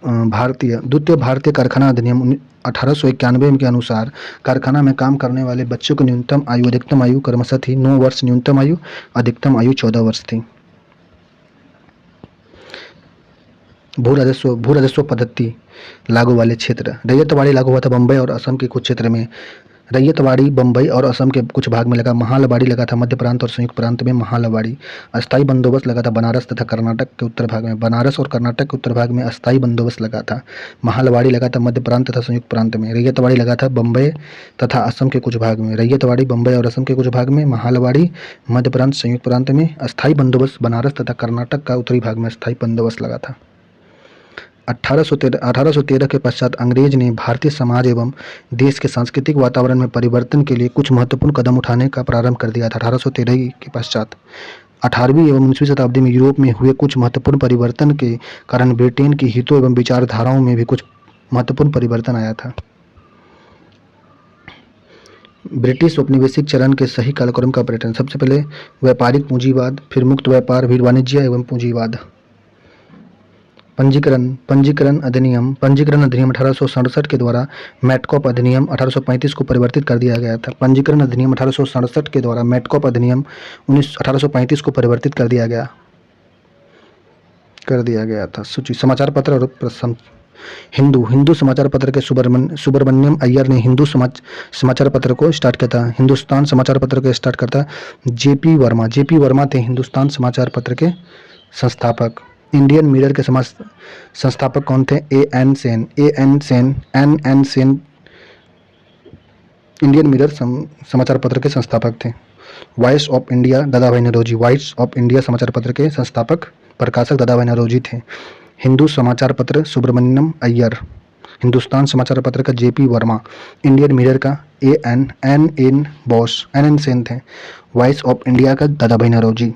द्वितीय भारतीय कारखाना अधिनियम 1891 के अनुसार कारखाना में काम करने वाले बच्चों की न्यूनतम आयु अधिकतम आयु क्रमशः थी 9 वर्ष न्यूनतम आयु, अधिकतम आयु 14 वर्ष थी। भू राजस्व पद्धति लागू वाले क्षेत्र। रैयतवाड़ी लागू हुआ था बम्बई और असम के कुछ क्षेत्र में। रैयतवाड़ी बम्बई और असम के कुछ भाग में लगा। महालवाड़ी लगा था मध्य प्रांत और संयुक्त प्रांत में। महालवाड़ी। अस्थायी बंदोबस्त लगा था बनारस तथा कर्नाटक के उत्तर भाग में। बनारस और कर्नाटक के उत्तर भाग में अस्थायी बंदोबस्त लगा था। महालवाड़ी लगा था मध्य प्रांत तथा संयुक्त प्रांत में। रैयतवाड़ी लगा था बम्बई तथा असम के कुछ भाग में। रैयतवाड़ी बम्बई और असम के कुछ भाग में। महालवाड़ी मध्य प्रांत संयुक्त प्रांत में। अस्थायी बंदोबस्त बनारस तथा कर्नाटक का उत्तरी भाग में अस्थायी बंदोबस्त लगा था। 1813 के पश्चात अंग्रेज ने भारतीय समाज एवं देश के सांस्कृतिक वातावरण में परिवर्तन के लिए कुछ महत्वपूर्ण कदम उठाने का प्रारंभ कर दिया था। 1813 के पश्चात 18वीं एवं 19वीं शताब्दी में यूरोप में हुए कुछ महत्वपूर्ण परिवर्तन के कारण ब्रिटेन के हितों एवं विचारधाराओं में भी कुछ महत्वपूर्ण परिवर्तन आया था। ब्रिटिश औपनिवेशिक चरण के सही कालक्रम का पर्यटन। सबसे पहले व्यापारिक पूंजीवाद, फिर मुक्त व्यापार, फिर वाणिज्य एवं पूंजीवाद। पंजीकरण अधिनियम 1867 के द्वारा मैटकॉप अधिनियम 1835 को परिवर्तित कर दिया गया था। पंजीकरण अधिनियम 1867 के द्वारा मैटकॉप अधिनियम 1835 को परिवर्तित कर दिया गया था। सूची। समाचार पत्र और हिंदू समाचार पत्र के सुब्रमण्यम अय्यर ने हिंदू समाचार पत्र को स्टार्ट किया था। हिंदुस्तान समाचार पत्र को स्टार्ट करता जेपी वर्मा थे हिंदुस्तान समाचार पत्र के संस्थापक। इंडियन मिरर के संस्थापक कौन थे? N N Sen Indian Mirror समाचार पत्र के संस्थापक थे। वॉइस ऑफ इंडिया दादा भाई नौरोजी। वॉइस ऑफ इंडिया समाचार पत्र के संस्थापक प्रकाशक दादा भाई नौरोजी थे। हिंदू समाचार पत्र सुब्रमण्यम अय्यर। हिंदुस्तान समाचार पत्र का जेपी वर्मा। इंडियन मिरर का एन एन सेन थे। वॉइस ऑफ इंडिया का दादा भाई नौरोजी।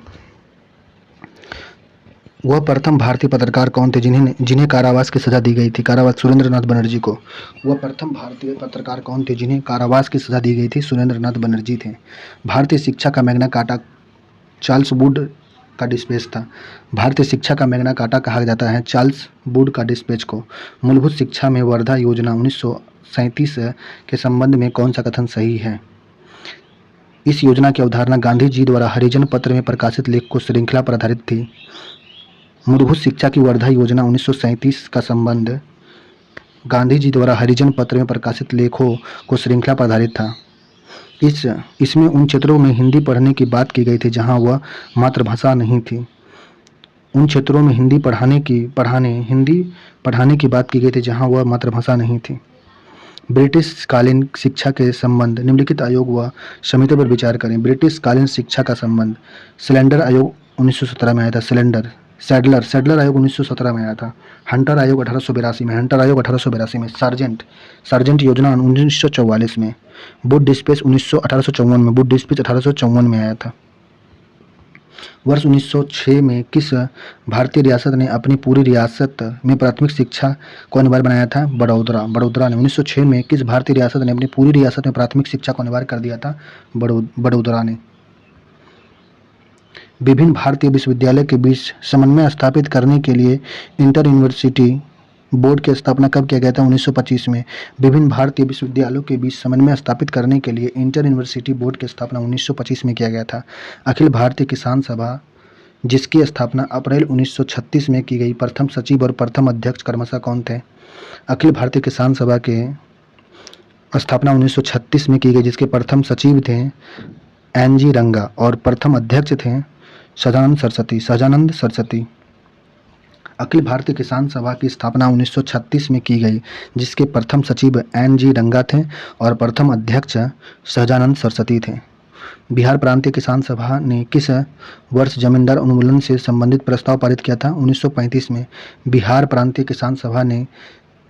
वह प्रथम भारतीय पत्रकार कौन थे जिन्हें कारावास की सजा दी गई थी? सुरेंद्र नाथ बनर्जी को। वह प्रथम भारतीय पत्रकार कौन थे जिन्हें कारावास की सजा दी गई थी? सुरेंद्र नाथ बनर्जी थे। भारतीय शिक्षा का मैग्ना कार्टा चार्ल्स वुड का डिस्पैच था। भारतीय शिक्षा का मैग्ना कार्टा कहा जाता है चार्ल्स वुड का डिस्पैच को। मूलभूत शिक्षा में वर्धा योजना 1937 के संबंध में कौन सा कथन सही है? इस योजना की अवधारणा गांधी जी द्वारा हरिजन पत्र में प्रकाशित लेख को श्रृंखला पर आधारित थी। मूलभूत शिक्षा की वर्धा योजना 1937 का संबंध गांधी जी द्वारा हरिजन पत्र में प्रकाशित लेखों को श्रृंखला पर आधारित था। इसमें उन क्षेत्रों में हिंदी पढ़ने की बात की गई थी जहां वह मातृभाषा नहीं थी। उन क्षेत्रों में हिंदी पढ़ाने की बात की गई थी जहां वह मातृभाषा नहीं थी। ब्रिटिश कालीन शिक्षा के संबंध निम्नलिखित आयोग व समितियों पर विचार करें। ब्रिटिश कालीन शिक्षा का संबंध सैडलर आयोग 1917 में आया था। सैडलर आयोग 1917 में आया था। हंटर आयोग 1882 में। सार्जेंट योजना 1944 में। वुड डिस्पेच 1854 में आया था। वर्ष 1906 में किस भारतीय रियासत ने अपनी पूरी रियासत में प्राथमिक शिक्षा को अनिवार्य बनाया था? बड़ौदा ने। 1906 में किस भारतीय रियासत ने अपनी पूरी रियासत में प्राथमिक शिक्षा को अनिवार्य कर दिया था? बड़ौदा ने। विभिन्न भारतीय विश्वविद्यालय के बीच समन्वय स्थापित करने के लिए इंटर यूनिवर्सिटी बोर्ड की स्थापना कब किया गया था? 1925 में। विभिन्न भारतीय विश्वविद्यालयों के बीच समन्वय स्थापित करने के लिए इंटर यूनिवर्सिटी बोर्ड की स्थापना 1925 में किया गया था। अखिल भारतीय किसान सभा, जिसकी स्थापना अप्रैल 1936 में की गई, प्रथम सचिव और प्रथम अध्यक्ष क्रमशः कौन थे? अखिल भारतीय किसान सभा के स्थापना 1936 में की गई, जिसके प्रथम सचिव थे एन.जी. रंगा और प्रथम अध्यक्ष थे सहजानंद सरस्वती। अखिल भारतीय किसान सभा की स्थापना 1936 में की गई, जिसके प्रथम सचिव एन.जी. रंगा थे और प्रथम अध्यक्ष सहजानंद सरस्वती थे। बिहार प्रांतीय किसान सभा ने किस वर्ष जमींदार उन्मूलन से संबंधित प्रस्ताव पारित किया था? 1935 में। बिहार प्रांतीय किसान सभा ने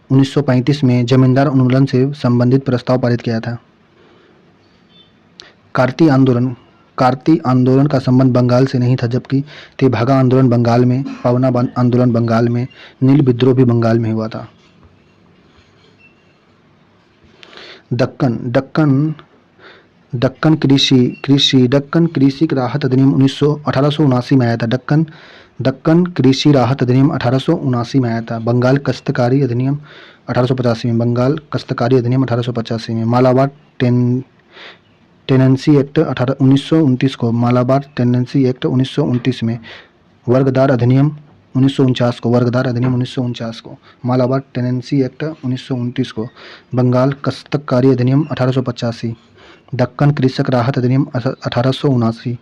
1935 में जमींदार उन्मूलन से संबंधित प्रस्ताव पारित किया था। कार्ती आंदोलन का संबंध बंगाल से नहीं था, जबकि तेभागा आंदोलन बंगाल में, पवना आंदोलन बंगाल में, नील विद्रोह भी बंगाल में हुआ था। दक्कन कृषि राहत अधिनियम 1879 में आया था। दक्कन कृषि राहत अधिनियम 1879 में आया था। बंगाल काश्तकारी अधिनियम 1885 में। मालाबार टेनेंसी एक्ट 1929 को। मालाबार टेनेंसी एक्ट 1929 में। वर्गदार अधिनियम 1949 को। मालाबार टेनेंसी एक्ट 1929 को। बंगाल काश्तकारी अधिनियम 1885। दक्कन कृषक राहत अधिनियम 1879।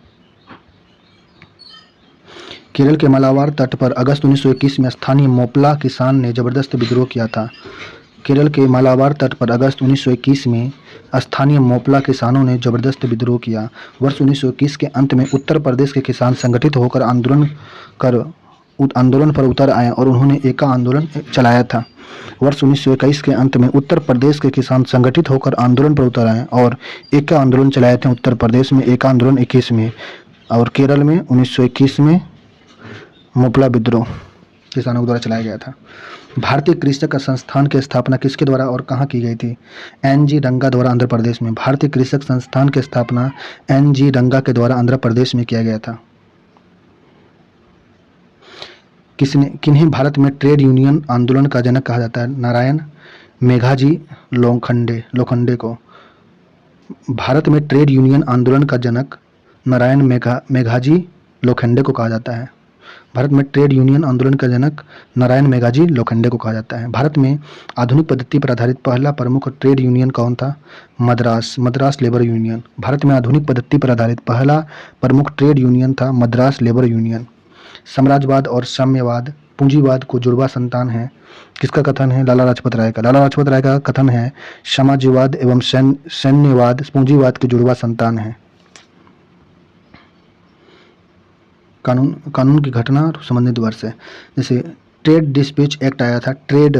केरल के मालाबार तट पर अगस्त 1921 में स्थानीय मोपला किसान ने जबरदस्त विद्रोह किया था। केरल के मालाबार तट पर अगस्त 1921 में स्थानीय मोपला किसानों ने जबरदस्त विद्रोह किया। वर्ष 1921 के अंत में उत्तर प्रदेश के किसान संगठित होकर आंदोलन पर उतर आए और उन्होंने एका आंदोलन चलाया था। वर्ष 1921 के अंत में उत्तर प्रदेश के किसान संगठित होकर आंदोलन पर उतर आए और एका आंदोलन चलाए थे। उत्तर प्रदेश में एका आंदोलन 21 में और केरल में 1921 में मोपला विद्रोह किसानों द्वारा चलाया गया था। भारतीय कृषक संस्थान की स्थापना किसके द्वारा और कहाँ की गई थी? एन.जी. रंगा द्वारा आंध्र प्रदेश में। भारतीय कृषक संस्थान की स्थापना एन.जी. रंगा के द्वारा आंध्र प्रदेश में किया गया था। किन्हें भारत में ट्रेड यूनियन आंदोलन का जनक कहा जाता है? नारायण मेघाजी लोखंडे को। भारत में ट्रेड यूनियन आंदोलन का जनक नारायण मेघाजी लोखंडे को कहा जाता है। भारत में ट्रेड यूनियन आंदोलन का जनक नारायण मेघाजी लोखंडे को कहा जाता है। भारत में आधुनिक पद्धति पर आधारित पहला प्रमुख ट्रेड यूनियन कौन था? Madras labour union. भारत में आधुनिक पद्धति पर आधारित पहला प्रमुख ट्रेड यूनियन था मद्रास लेबर यूनियन। साम्राज्यवाद और साम्यवाद पूंजीवाद को जुड़वा संतान है, किसका कथन है? लाला लाजपत राय का। लाला लाजपत राय का कथन है साम्राज्यवाद एवं सैन्यवाद पूंजीवाद के जुड़वा संतान है। कानून की घटना संबंधित वर्ष है, जैसे ट्रेड डिस्प्यूट एक्ट आया था। ट्रेड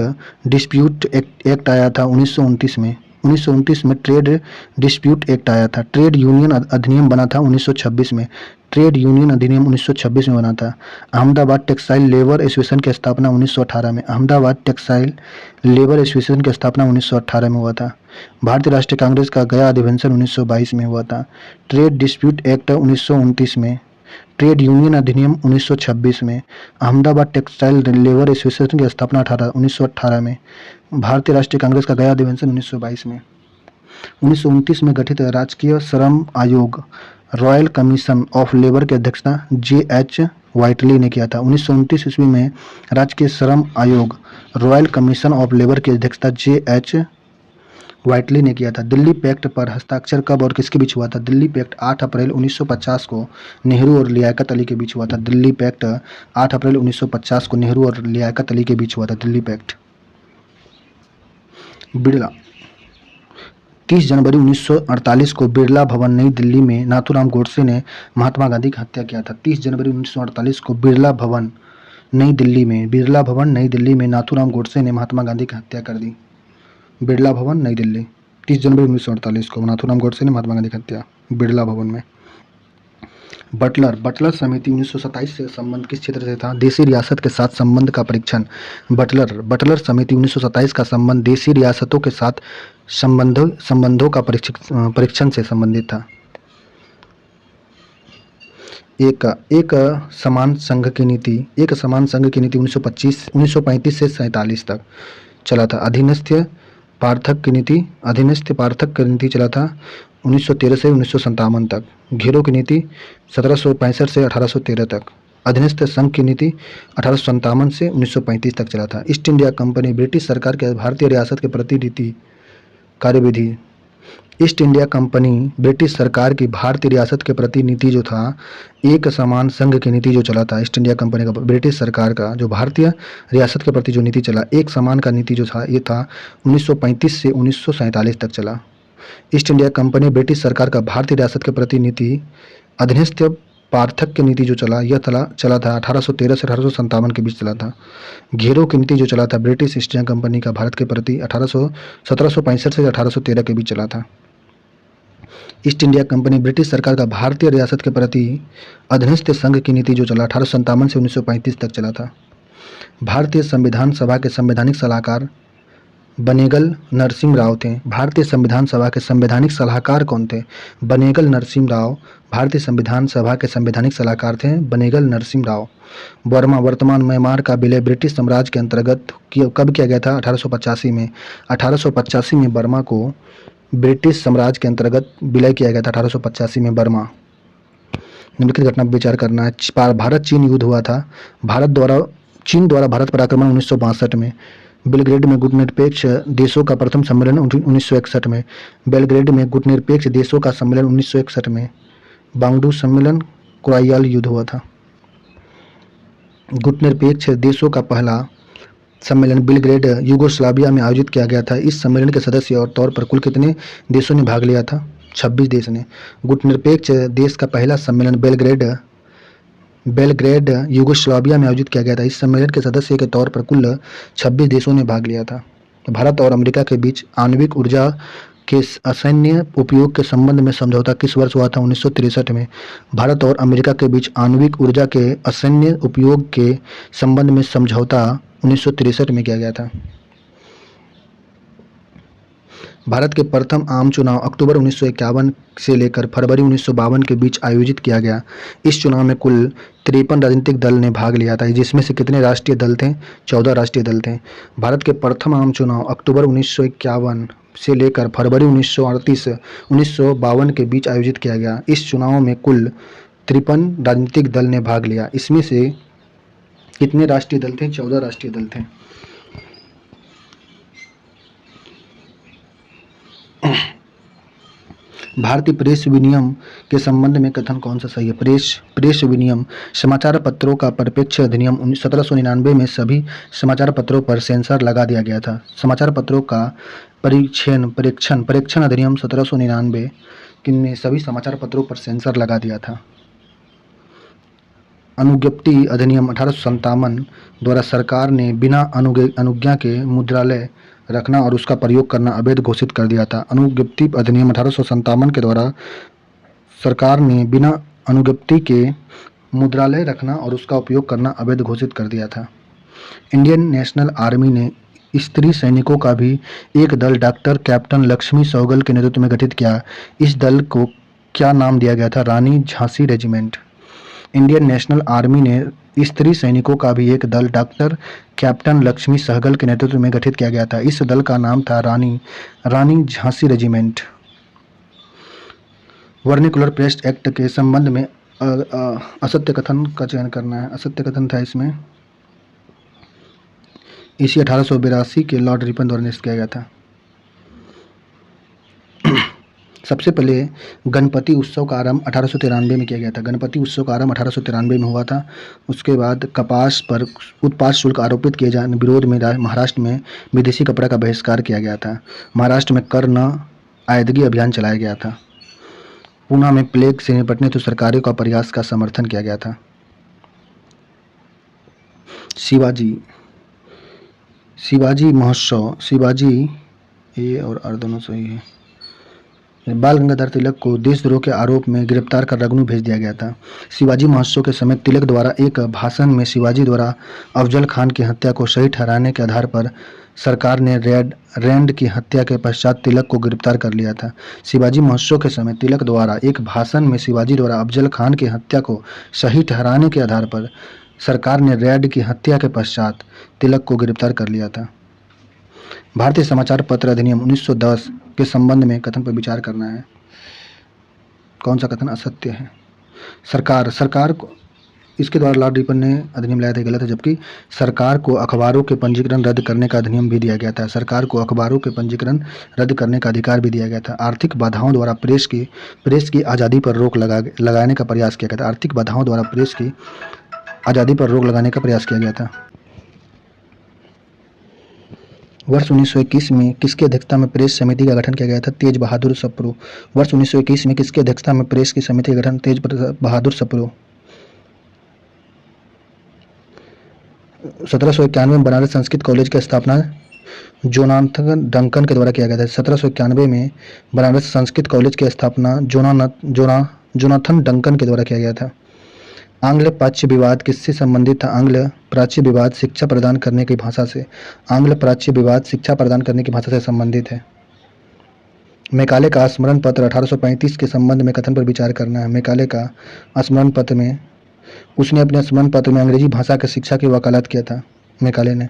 डिस्प्यूट एक्ट आया था 1929 में। 1929 में ट्रेड डिस्प्यूट एक्ट आया था। ट्रेड यूनियन अधिनियम बना था 1926 में। ट्रेड यूनियन अधिनियम 1926 में बना था। अहमदाबाद टेक्सटाइल लेबर एसोसिएशन की स्थापना 1918 में। अहमदाबाद टेक्सटाइल लेबर एसोसिएशन की स्थापना 1918 में हुआ था। भारतीय राष्ट्रीय कांग्रेस का गया अधिवेशन 1922 में हुआ था। ट्रेड डिस्प्यूट एक्ट 1929 में। ट्रेड यूनियन अधिनियम 1926 में। अहमदाबाद टेक्सटाइल लेबर एसोसिएशन की स्थापना 1918 में। भारतीय राष्ट्रीय कांग्रेस का गया अधिवेशन 1922 में। 1929 में गठित राजकीय श्रम आयोग रॉयल कमीशन ऑफ लेबर की अध्यक्षता J.H. व्हाइटली ने किया था। 1929 ईस्वी में राज्य श्रम आयोग रॉयल कमीशन ऑफ लेबर की अध्यक्षता J.H. व्हाइटली ने किया था। दिल्ली पैक्ट पर हस्ताक्षर कब और किसके बीच हुआ था? दिल्ली पैक्ट 8 अप्रैल 1950 को नेहरू और लियाकत अली के बीच हुआ था। दिल्ली पैक्ट 8 अप्रैल 1950 को नेहरू और लियाकत अली के बीच हुआ था दिल्ली पैक्ट। बिरला 30 जनवरी 1948 को बिरला भवन नई दिल्ली में नाथूराम गोडसे ने महात्मा गांधी की हत्या किया था। 30 जनवरी 1948 को बिरला भवन नई दिल्ली में नाथूराम गोडसे ने महात्मा गांधी की हत्या कर दी। बिरला भवन नई दिल्ली 30 जनवरी 1948 को नाथूराम गोडसे ने महात्मा गांधी की हत्या बिरला भवन में। बटलर समिति 1927 से संबंध किस क्षेत्र से था? देशी रियासत के साथ संबंध का परीक्षण। बटलर समिति 1927 का संबंध देशी रियासतों के साथ संबंधों का परीक्षण से संबंधित था। एक समान संघ की नीति 1935 से 47 तक चला था। अधीनस्थ पार्थक्य की नीति चला था 1913 से 1957 तक। घेरों की नीति 1765 से 1813 तक। अधीनस्थ संघ की नीति 1857 से 1935 तक चला था। ईस्ट इंडिया कंपनी ब्रिटिश सरकार के भारतीय रियासत के प्रति नीति कार्यविधि। ईस्ट इंडिया कंपनी ब्रिटिश सरकार की भारतीय रियासत के प्रति नीति जो था, एक समान संघ की नीति जो चला था ईस्ट इंडिया कंपनी का ब्रिटिश सरकार का जो भारतीय रियासत के प्रति जो नीति चला, एक समान का नीति जो था, ये था 1935 से 1947 तक चला। ईस्ट इंडिया कंपनी ब्रिटिश सरकार का भारतीय रियासत के प्रति नीति अधीनस्थ पार्थक्य नीति जो चला, यह चला था 1813 से 1857 के बीच चला था। घेरों की नीति जो चला था ब्रिटिश ईस्ट इंडिया कंपनी का भारत के प्रति 1765 से 1813 के बीच चला था। ईस्ट इंडिया कंपनी ब्रिटिश सरकार का भारतीय रियासत के प्रति अधीनस्थ संघ की नीति जो चला 1857 से 1935 तक चला था। भारतीय संविधान सभा के संवैधानिक सलाहकार बनेगल नरसिम्हा राव थे। भारतीय संविधान सभा के संवैधानिक सलाहकार कौन थे? बनेगल नरसिम्हा राव भारतीय संविधान सभा के संवैधानिक सलाहकार थे, बनेगल नरसिम्हा राव। बर्मा वर्तमान म्यांमार का विलय ब्रिटिश साम्राज्य के अंतर्गत कब किया गया था? 1885 में। 1885 में बर्मा को ब्रिटिश साम्राज्य के अंतर्गत विलय किया गया था। 1885 में बर्मा। निम्नलिखित घटना पर विचार करना है। भारत चीन युद्ध हुआ था। चीन द्वारा भारत पर आक्रमण 1962 में। बेलग्रेड में गुटनिरपेक्ष देशों का प्रथम सम्मेलन 1961 में। बेलग्रेड में गुटनिरपेक्ष देशों का सम्मेलन 1961 में। बांगडू सम्मेलन कोराइयाल युद्ध हुआ था। गुटनिरपेक्ष देशों का पहला सम्मेलन बेलग्रेड यूगोस्लाविया में आयोजित किया गया था। इस सम्मेलन के सदस्य और तौर पर कुल कितने देशों ने भाग लिया था? 26 देश ने। गुटनिरपेक्ष देश का पहला सम्मेलन बेलग्रेड यूगोस्लाविया में आयोजित किया गया था। इस सम्मेलन के सदस्य के तौर पर कुल 26 देशों ने भाग लिया था। भारत और अमेरिका के बीच आणविक ऊर्जा के असैन्य उपयोग के संबंध में समझौता किस वर्ष हुआ था? 1963 में। भारत और अमेरिका के बीच आणविक ऊर्जा के असैन्य उपयोग के संबंध में समझौता 1963 में किया गया था। भारत के प्रथम आम चुनाव अक्टूबर 1951 से लेकर फरवरी 1952 के बीच आयोजित किया गया। इस चुनाव में कुल 53 राजनीतिक दल ने भाग लिया था, जिसमें से कितने राष्ट्रीय दल थे? 14 राष्ट्रीय दल थे। भारत के प्रथम आम चुनाव अक्टूबर 1951 से लेकर फरवरी 1952 के बीच आयोजित किया गया। इस चुनाव में कुल 53 राजनीतिक दल ने भाग लिया। इसमें से कितने राष्ट्रीय दल थे? 14 राष्ट्रीय दल थे। भारतीय प्रेस विनियम के संबंध में कथन कौन सा सही है? प्रेस विनियम समाचार पत्रों का परिप्रेक्ष्य अधिनियम 1799 में सभी समाचार पत्रों पर सेंसर लगा दिया गया था। समाचार पत्रों का परीक्षण अधिनियम 1799 में सभी समाचार पत्रों पर सेंसर लगा दिया था। अनुज्ञप्ति अधिनियम 1857 द्वारा सरकार ने बिना अनुज्ञा के मुद्रालय रखना और उसका प्रयोग करना अवैध घोषित कर दिया था। अनुज्ञप्ति अधिनियम 1857 के द्वारा सरकार ने बिना अनुज्ञप्ति के मुद्रालय रखना और उसका उपयोग करना अवैध घोषित कर दिया था। इंडियन नेशनल आर्मी ने स्त्री सैनिकों का भी एक दल डॉक्टर कैप्टन लक्ष्मी सहगल के नेतृत्व में गठित किया। इस दल को क्या नाम दिया गया था? Rani Jhansi regiment. Indian National Army ने स्त्री सैनिकों का भी एक दल डॉक्टर कैप्टन लक्ष्मी सहगल के नेतृत्व में गठित किया गया था। इस दल का नाम था रानी झांसी रेजिमेंट। वर्निकुलर पेस्ट एक्ट के संबंध में असत्य कथन का चयन करना है। असत्य कथन था इसमें, इसी 1882 के लॉर्ड रिपन द्वारा निश्चित किया गया था। सबसे पहले गणपति उत्सव का आरंभ 1893 में किया गया था। गणपति उत्सव का आरंभ 1893 में हुआ था। उसके बाद कपास पर उत्पाद शुल्क आरोपित किए जाने विरोध में महाराष्ट्र में विदेशी कपड़ा का बहिष्कार किया गया था। महाराष्ट्र में कर न आयदगी अभियान चलाया गया था। पूना में प्लेग से निपटने तो सरकारों का प्रयास का समर्थन किया गया था। शिवाजी महोत्सव, शिवाजी ये और आर दोनों सही है। बाल गंगाधर तिलक को देशद्रोह के आरोप में गिरफ्तार कर रंगनू भेज दिया गया था। शिवाजी महोत्सव के समय तिलक द्वारा एक भाषण में शिवाजी द्वारा अफजल खान की हत्या को सही ठहराने के आधार पर सरकार ने रैंड की हत्या के पश्चात तिलक को गिरफ्तार कर लिया था। शिवाजी महोत्सव के समय तिलक द्वारा एक भाषण में शिवाजी द्वारा अफजल खान की हत्या को सही ठहराने के आधार पर सरकार ने रैंड की हत्या के पश्चात तिलक को गिरफ्तार कर लिया था। भारतीय समाचार पत्र अधिनियम 1910 के संबंध में कथन पर विचार करना है। कौन सा कथन असत्य है? सरकार को इसके द्वारा लॉर्ड रिपन ने अधिनियम लाया था, गलत है। जबकि सरकार को अखबारों के पंजीकरण रद्द करने का अधिनियम भी दिया गया था। सरकार को अखबारों के पंजीकरण रद्द करने का अधिकार भी दिया गया था। आर्थिक बाधाओं द्वारा प्रेस की आज़ादी पर रोक लगाने का प्रयास किया गया था। आर्थिक बाधाओं द्वारा प्रेस की आज़ादी पर रोक लगाने का प्रयास किया गया था। वर्ष 1921 में किसकी अध्यक्षता में प्रेस समिति का गठन किया गया था? तेज बहादुर सप्रू। वर्ष 1921 में किसकी अध्यक्षता में प्रेस की समिति का गठन? तेज बहादुर सप्रू। 1791 में बनारस संस्कृत कॉलेज की स्थापना जोनाथन डंकन के द्वारा किया गया था। 1791 में बनारस संस्कृत कॉलेज की स्थापना जोनाथन डंकन के द्वारा किया गया था। आंग्ल प्राच्य विवाद किससे संबंधित था? आंग्ल प्राच्य विवाद शिक्षा प्रदान करने की भाषा से। आंग्ल प्राच्य विवाद शिक्षा प्रदान करने की भाषा से संबंधित है। मैकाले का स्मरण पत्र 1835 के संबंध में कथन पर विचार करना है। मैकाले का स्मरण पत्र में उसने अपने स्मरण पत्र में अंग्रेजी भाषा की शिक्षा की वकालत किया था। मैकाले ने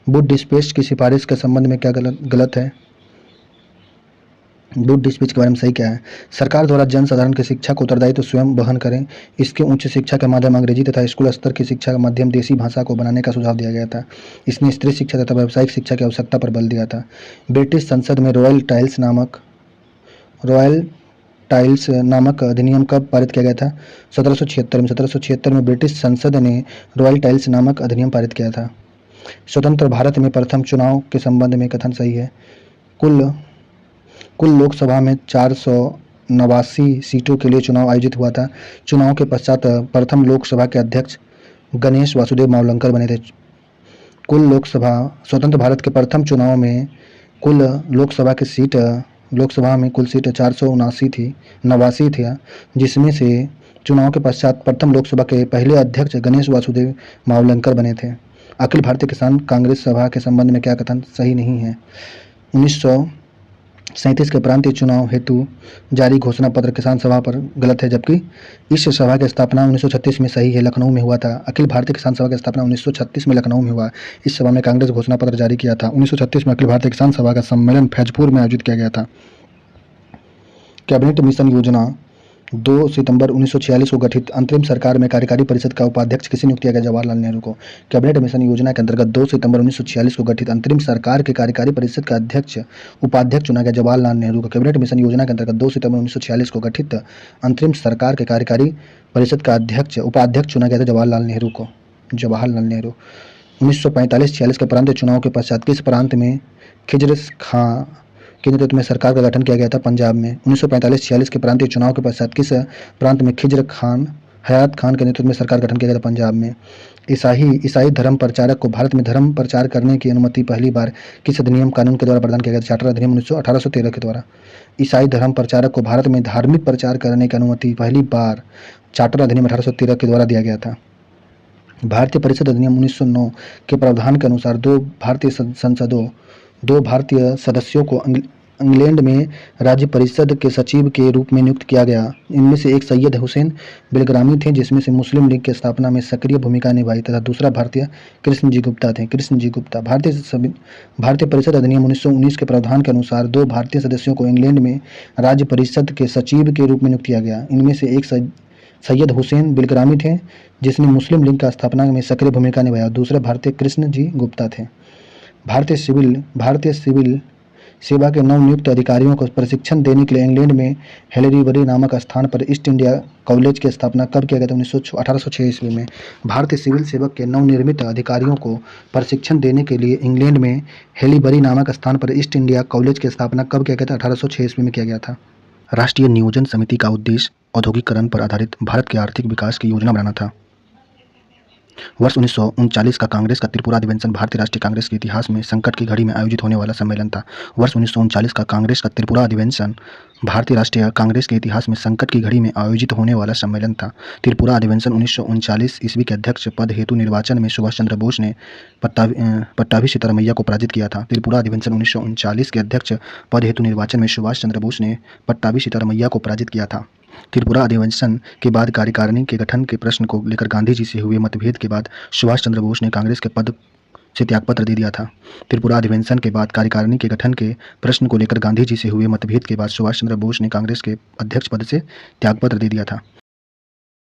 वुड डिस्पेच की सिफारिश के संबंध में क्या गलत है? वुड डिस्पेच के बारे में सही क्या है? सरकार द्वारा जन साधारण की शिक्षा को उत्तरदायित्व तो स्वयं वहन करें। इसके उच्च शिक्षा के माध्यम अंग्रेजी तथा स्कूल स्तर की शिक्षा का माध्यम देसी भाषा को बनाने का सुझाव दिया गया था। इसने स्त्री शिक्षा तथा व्यावसायिक शिक्षा की आवश्यकता पर बल दिया था। ब्रिटिश संसद में रॉयल टाइल्स नामक अधिनियम कब पारित किया गया था? 1776 में। 1776 में ब्रिटिश संसद ने रॉयल टाइल्स नामक अधिनियम पारित किया था। स्वतंत्र भारत में प्रथम चुनाव के संबंध में कथन सही है। कुल लोकसभा में 489 सीटों के लिए चुनाव आयोजित हुआ था। चुनाव के पश्चात प्रथम लोकसभा के अध्यक्ष गणेश वासुदेव मावलंकर बने थे। स्वतंत्र भारत के प्रथम चुनाव में लोकसभा में कुल सीट 479 थी, जिसमें से चुनाव के पश्चात प्रथम लोकसभा के पहले अध्यक्ष गणेश वासुदेव मावलंकर बने थे। अखिल भारतीय किसान कांग्रेस सभा के संबंध में क्या कथन सही नहीं है? 1937 के प्रांतीय चुनाव हेतु जारी घोषणा पत्र किसान सभा पर गलत है, जबकि इस सभा की स्थापना 1936 में सही है, लखनऊ में हुआ था। अखिल भारतीय किसान सभा की स्थापना 1936 में लखनऊ में हुआ। इस सभा में कांग्रेस घोषणा पत्र जारी किया था। 1936 में अखिल भारतीय किसान सभा का सम्मेलन फैजपुर में आयोजित किया गया था। कैबिनेट मिशन योजना 2 सितंबर 1946 को गठित अंतरिम सरकार में कार्यकारी परिषद का उपाध्यक्ष किसे नियुक्त किया गया? जवाहरलाल नेहरू को। कैबिनेट मिशन योजना के अंतर्गत 2 सितंबर 1946 को गठित अंतरिम सरकार के कार्यकारी परिषद का उपाध्यक्ष चुना गया जवाहरलाल नेहरू को। कैबिनेट मिशन योजना के अंतर्गत 2 सितंबर 1946 को गठित अंतरिम सरकार के कार्यकारी परिषद का उपाध्यक्ष चुना गया था जवाहरलाल नेहरू। 1945-46 के प्रांतीय चुनाव के पश्चात किस प्रांत में खिजर खां के नेतृत्व में सरकार का गठन किया गया था? पंजाब में। 1945-46 के प्रांतीय चुनाव के पश्चात किस प्रांत में हयात खान के नेतृत्व में सरकार गठन किया गया था? पंजाब में। ईसाई धर्म प्रचारक को भारत में धर्म प्रचार करने की अनुमति पहली बार किस अधिनियम कानून के द्वारा प्रदान किया गया था? चार्टर अधिनियम 1813 के द्वारा। ईसाई धर्म प्रचारक को भारत में धार्मिक प्रचार करने की अनुमति पहली बार चार्टर अधिनियम 1813 के द्वारा दिया गया था। भारतीय परिषद अधिनियम 1909 के प्रावधान के अनुसार दो भारतीय सदस्यों को इंग्लैंड में राज्य परिषद के सचिव के रूप में नियुक्त किया गया। इनमें से एक सैयद हुसैन बेलग्रामी थे, जिसमें से मुस्लिम लीग की स्थापना में सक्रिय भूमिका निभाई, तथा दूसरा भारतीय कृष्णजी गुप्ता थे। भारतीय परिषद अधिनियम 1919 के प्रावधान के अनुसार 2 भारतीय सदस्यों को इंग्लैंड में राज्य परिषद के सचिव के रूप में नियुक्त किया गया। इनमें से एक सैयद हुसैन बिलग्रामी थे, जिसने मुस्लिम लीग का स्थापना में सक्रिय भूमिका निभाया। दूसरे भारतीय कृष्ण जी गुप्ता थे। भारतीय सिविल सेवा के नवनियुक्त अधिकारियों को प्रशिक्षण देने के लिए इंग्लैंड में हेलरीबरी नामक स्थान पर ईस्ट इंडिया कॉलेज की स्थापना कब किया गया था? 1806 ईस्वी में। भारतीय सिविल सेवक के नवनिर्मित अधिकारियों को प्रशिक्षण देने के लिए इंग्लैंड में हेलीबरी नामक स्थान पर ईस्ट इंडिया कॉलेज की स्थापना कब किया गया था? 1806 ईस्वी में किया गया था। राष्ट्रीय नियोजन समिति का उद्देश्य औद्योगिकरण पर आधारित भारत के आर्थिक विकास की योजना बनाना था। वर्ष 1939 का कांग्रेस का त्रिपुरा अधिवेशन भारतीय राष्ट्रीय कांग्रेस के इतिहास में संकट की घड़ी में आयोजित होने वाला सम्मेलन था। वर्ष 1939 का कांग्रेस का त्रिपुरा अधिवेशन भारतीय राष्ट्रीय कांग्रेस के इतिहास में संकट की घड़ी में आयोजित होने वाला सम्मेलन था। त्रिपुरा अधिवेशन 1939 ईस्वी के अध्यक्ष पद हेतु निर्वाचन में सुभाष चंद्र बोस ने पट्टाभी सीतारमैया को पराजित किया था। त्रिपुरा अधिवेशन 1939 के अध्यक्ष पद हेतु निर्वाचन में सुभाष चंद्र बोस ने पट्टाभी सीतारमैया को पराजित किया था। त्रिपुरा अधिवेशन के बाद कार्यकारिणी के गठन के प्रश्न को लेकर गांधी जी से हुए मतभेद के बाद सुभाष चंद्र बोस ने कांग्रेस के पद से त्यागपत्र दे दिया था। त्रिपुरा अधिवेशन के बाद कार्यकारिणी के गठन के प्रश्न को लेकर गांधी जी से हुए मतभेद के बाद सुभाष चंद्र बोस ने कांग्रेस के अध्यक्ष पद से त्यागपत्र दे दिया था।